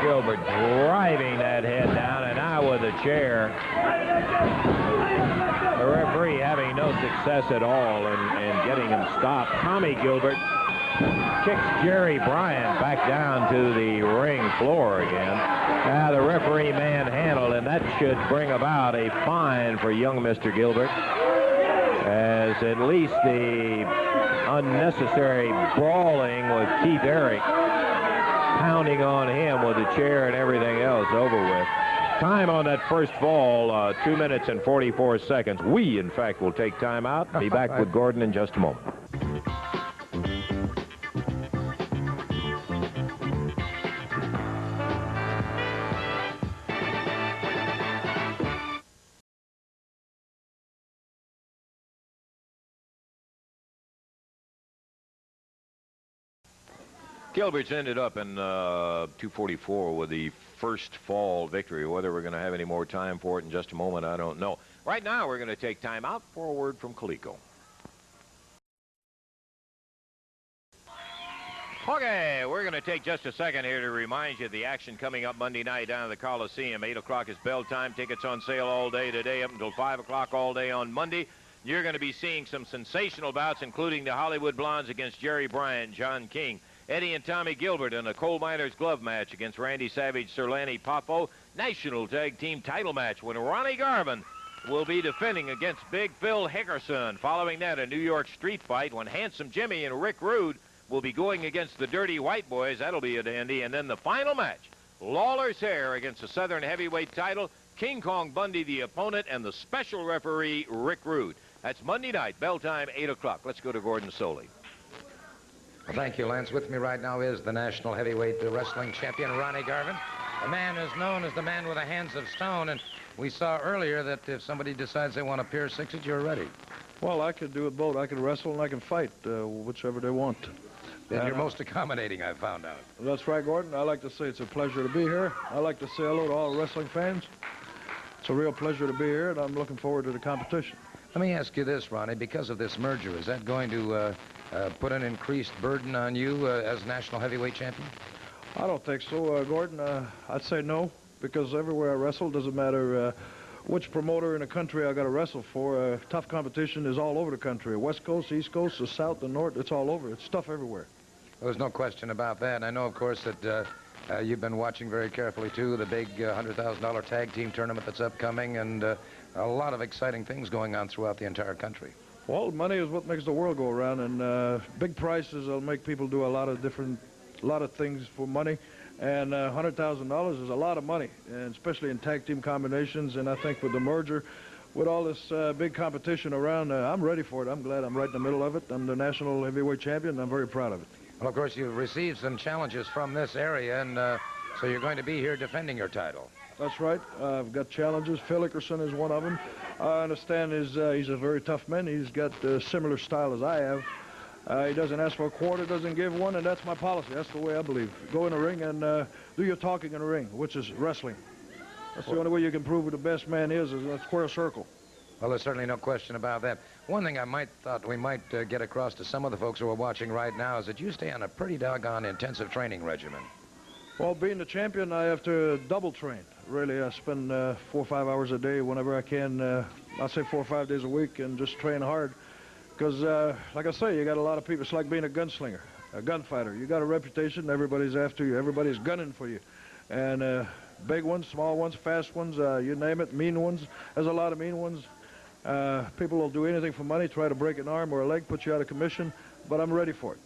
S4: Gilbert driving that head down, and now with a chair. The referee having no success at all in getting him stopped. Tommy Gilbert kicks Jerry Bryant back down to the ring floor again. Now the referee manhandled, and that should bring about a fine for young Mr. Gilbert, as at least the unnecessary brawling with Keith Eric, pounding on him with the chair and everything else, over with. Time on that first fall, 2 minutes and 44 seconds. We, in fact, will take time out. Be back with Gordon in just a moment. Gilbert's ended up in 244 with the first fall victory. Whether we're going to have any more time for it in just a moment, I don't know. Right now, we're going to take time out for a word from Coleco. Okay, we're going to take just a second here to remind you of the action coming up Monday night down at the Coliseum. 8 o'clock is bell time. Tickets on sale all day today up until 5 o'clock all day on Monday. You're going to be seeing some sensational bouts, including the Hollywood Blondes against Jerry Bryant, John King. Eddie and Tommy Gilbert in a coal miner's glove match against Randy Savage, Serlani Popo. National tag team title match when Ronnie Garvin will be defending against Big Phil Hickerson. Following that, a New York street fight when Handsome Jimmy and Rick Rude will be going against the Dirty White Boys. That'll be a dandy. And then the final match, Lawler's Hair against the Southern Heavyweight title, King Kong Bundy the opponent, and the special referee, Rick Rude. That's Monday night, bell time, 8 o'clock. Let's go to Gordon Soley.
S8: Well, thank you, Lance. With me right now is the National Heavyweight Wrestling Champion, Ronnie Garvin. The man is known as the man with the hands of stone, and we saw earlier that if somebody decides they want to pierce sixes, you're ready.
S6: Well, I could do it both. I can wrestle and I can fight, whichever they want.
S8: Then you're most accommodating, I found out.
S6: That's right, Gordon. I like to say it's a pleasure to be here. I like to say hello to all wrestling fans. It's a real pleasure to be here, and I'm looking forward to the competition.
S8: Let me ask you this, Ronnie. Because of this merger, is that going to put an increased burden on you as National Heavyweight Champion?
S6: I don't think so, Gordon. I'd say no, because everywhere I wrestle, doesn't matter which promoter in the country I got to wrestle for. Tough competition is all over the country. West Coast, East Coast, the South, the North, it's all over. It's tough everywhere.
S8: There's no question about that. I know, of course, that you've been watching very carefully, too, the big $100,000 tag team tournament that's upcoming, and a lot of exciting things going on throughout the entire country.
S6: Well, money is what makes the world go around, and big prices will make people do a lot of things for money, and $100,000 is a lot of money, and especially in tag team combinations. And I think with the merger, with all this big competition around, I'm ready for it. I'm glad I'm right in the middle of it. I'm the National Heavyweight Champion, and I'm very proud of it.
S8: Well, of course, you've received some challenges from this area, and so you're going to be here defending your title.
S6: That's right. I've got challenges. Phil Hickerson is one of them. I understand he's a very tough man. He's got a similar style as I have. He doesn't ask for a quarter, doesn't give one, and that's my policy. That's the way I believe. Go in the ring and do your talking in the ring, which is wrestling. That's the only way you can prove who the best man is in a square circle.
S8: Well, there's certainly no question about that. One thing I thought we might get across to some of the folks who are watching right now is that you stay on a pretty doggone intensive training regimen.
S6: Well, being the champion, I have to double train. Really, I spend 4 or 5 hours a day whenever I can. I'll say 4 or 5 days a week, and just train hard. Because, like I say, you got a lot of people. It's like being a gunslinger, a gunfighter. You got a reputation. Everybody's after you. Everybody's gunning for you. And big ones, small ones, fast ones, you name it, mean ones. There's a lot of mean ones. People will do anything for money, try to break an arm or a leg, put you out of commission. But I'm ready for it.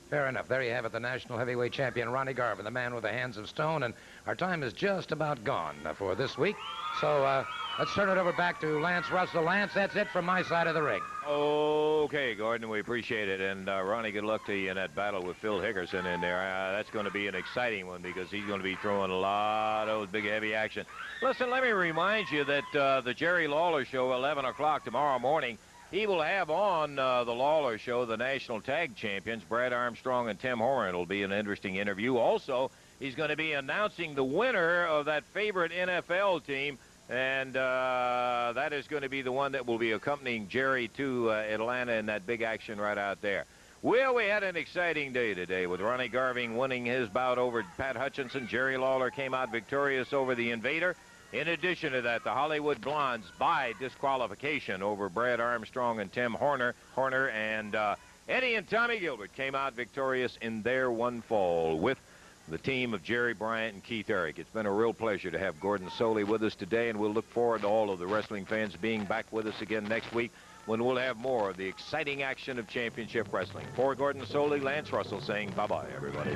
S8: Fair enough. There you have it, the National Heavyweight Champion, Ronnie Garvin, the man with the hands of stone. And our time is just about gone for this week. So let's turn it over back to Lance Russell. Lance, that's it from my side of the ring.
S4: Okay, Gordon, we appreciate it. And, Ronnie, good luck to you in that battle with Phil Hickerson in there. That's going to be an exciting one because he's going to be throwing a lot of big, heavy action. Listen, let me remind you that the Jerry Lawler Show, 11 o'clock tomorrow morning, he will have on the Lawler Show the national tag champions, Brad Armstrong and Tim Horan. It'll be an interesting interview. Also, he's going to be announcing the winner of that favorite NFL team, and that is going to be the one that will be accompanying Jerry to Atlanta in that big action right out there. Well, we had an exciting day today with Ronnie Garvin winning his bout over Pat Hutchinson. Jerry Lawler came out victorious over the Invader. In addition to that, the Hollywood Blondes by disqualification over Brad Armstrong and Tim Horner. And Eddie and Tommy Gilbert came out victorious in their one fall with the team of Jerry Bryant and Keith Eric. It's been a real pleasure to have Gordon Soley with us today, and we'll look forward to all of the wrestling fans being back with us again next week when we'll have more of the exciting action of championship wrestling. For Gordon Soley, Lance Russell saying bye-bye, everybody.